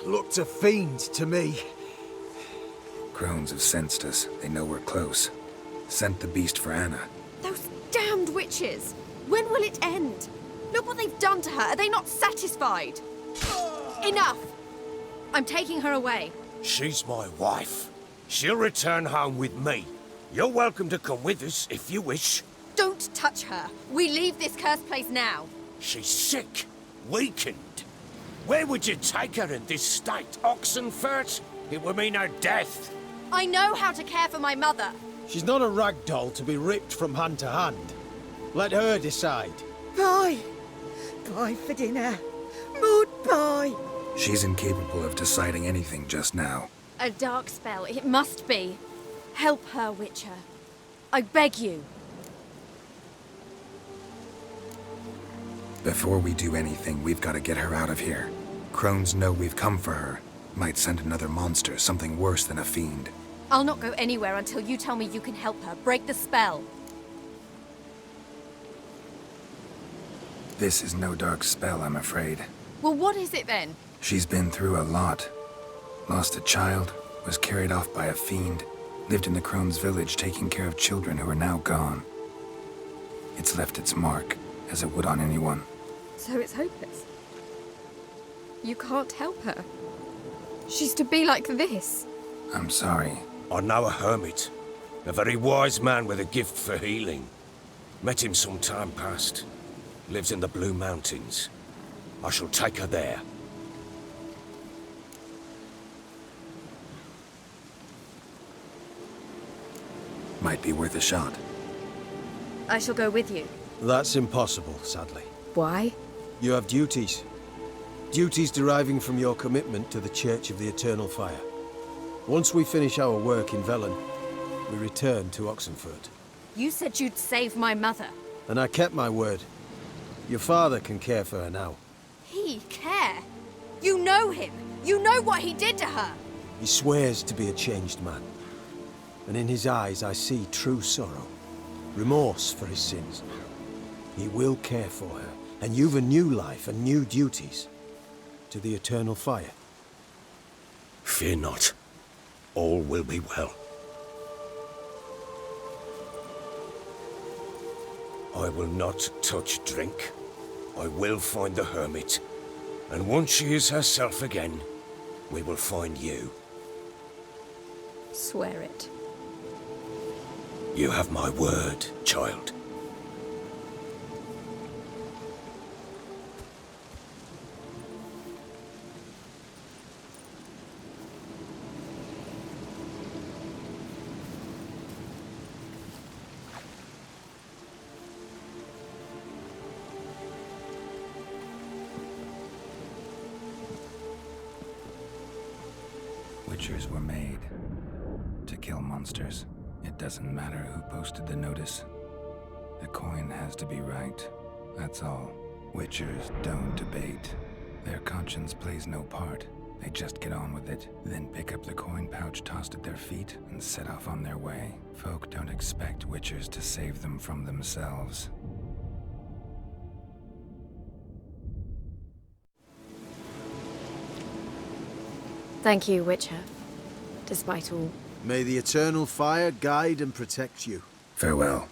Looked a fiend to me. Crones have sensed us. They know we're close. Sent the beast for Anna. Those damned witches! When will it end? Look what they've done to her. Are they not satisfied? Enough! I'm taking her away. She's my wife. She'll return home with me. You're welcome to come with us if you wish. Don't touch her. We leave this cursed place now. She's sick, weakened. Where would you take her in this state? Oxenfurt? It would mean her death. I know how to care for my mother. She's not a rag doll to be ripped from hand to hand. Let her decide. Bye. Bye for dinner. Mood bye. She's incapable of deciding anything just now. A dark spell. It must be. Help her, Witcher. I beg you. Before we do anything, we've got to get her out of here. Crones know we've come for her. Might send another monster, something worse than a fiend. I'll not go anywhere until you tell me you can help her. Break the spell. This is no dark spell, I'm afraid. Well, what is it then? She's been through a lot. Lost a child, was carried off by a fiend, lived in the Crone's village taking care of children who are now gone. It's left its mark, as it would on anyone. So it's hopeless. You can't help her. She's to be like this. I'm sorry. I know a hermit. A very wise man with a gift for healing. Met him some time past. Lives in the Blue Mountains. I shall take her there. Might be worth a shot. I shall go with you. That's impossible, sadly. Why? You have duties. Duties deriving from your commitment to the Church of the Eternal Fire. Once we finish our work in Velen, we return to Oxenfurt. You said you'd save my mother. And I kept my word. Your father can care for her now. He care? You know him. You know what he did to her. He swears to be a changed man. And in his eyes I see true sorrow. Remorse for his sins. He will care for her. And you've a new life and new duties. To the Eternal Fire. Fear not. All will be well. I will not touch drink. I will find the hermit. And once she is herself again, we will find you. Swear it. You have my word, child. Witchers were made to kill monsters. It doesn't matter who posted the notice. The coin has to be right. That's all. Witchers don't debate. Their conscience plays no part. They just get on with it, then pick up the coin pouch tossed at their feet and set off on their way. Folk don't expect witchers to save them from themselves. Thank you, Witcher. Despite all. May the Eternal Fire guide and protect you. Farewell.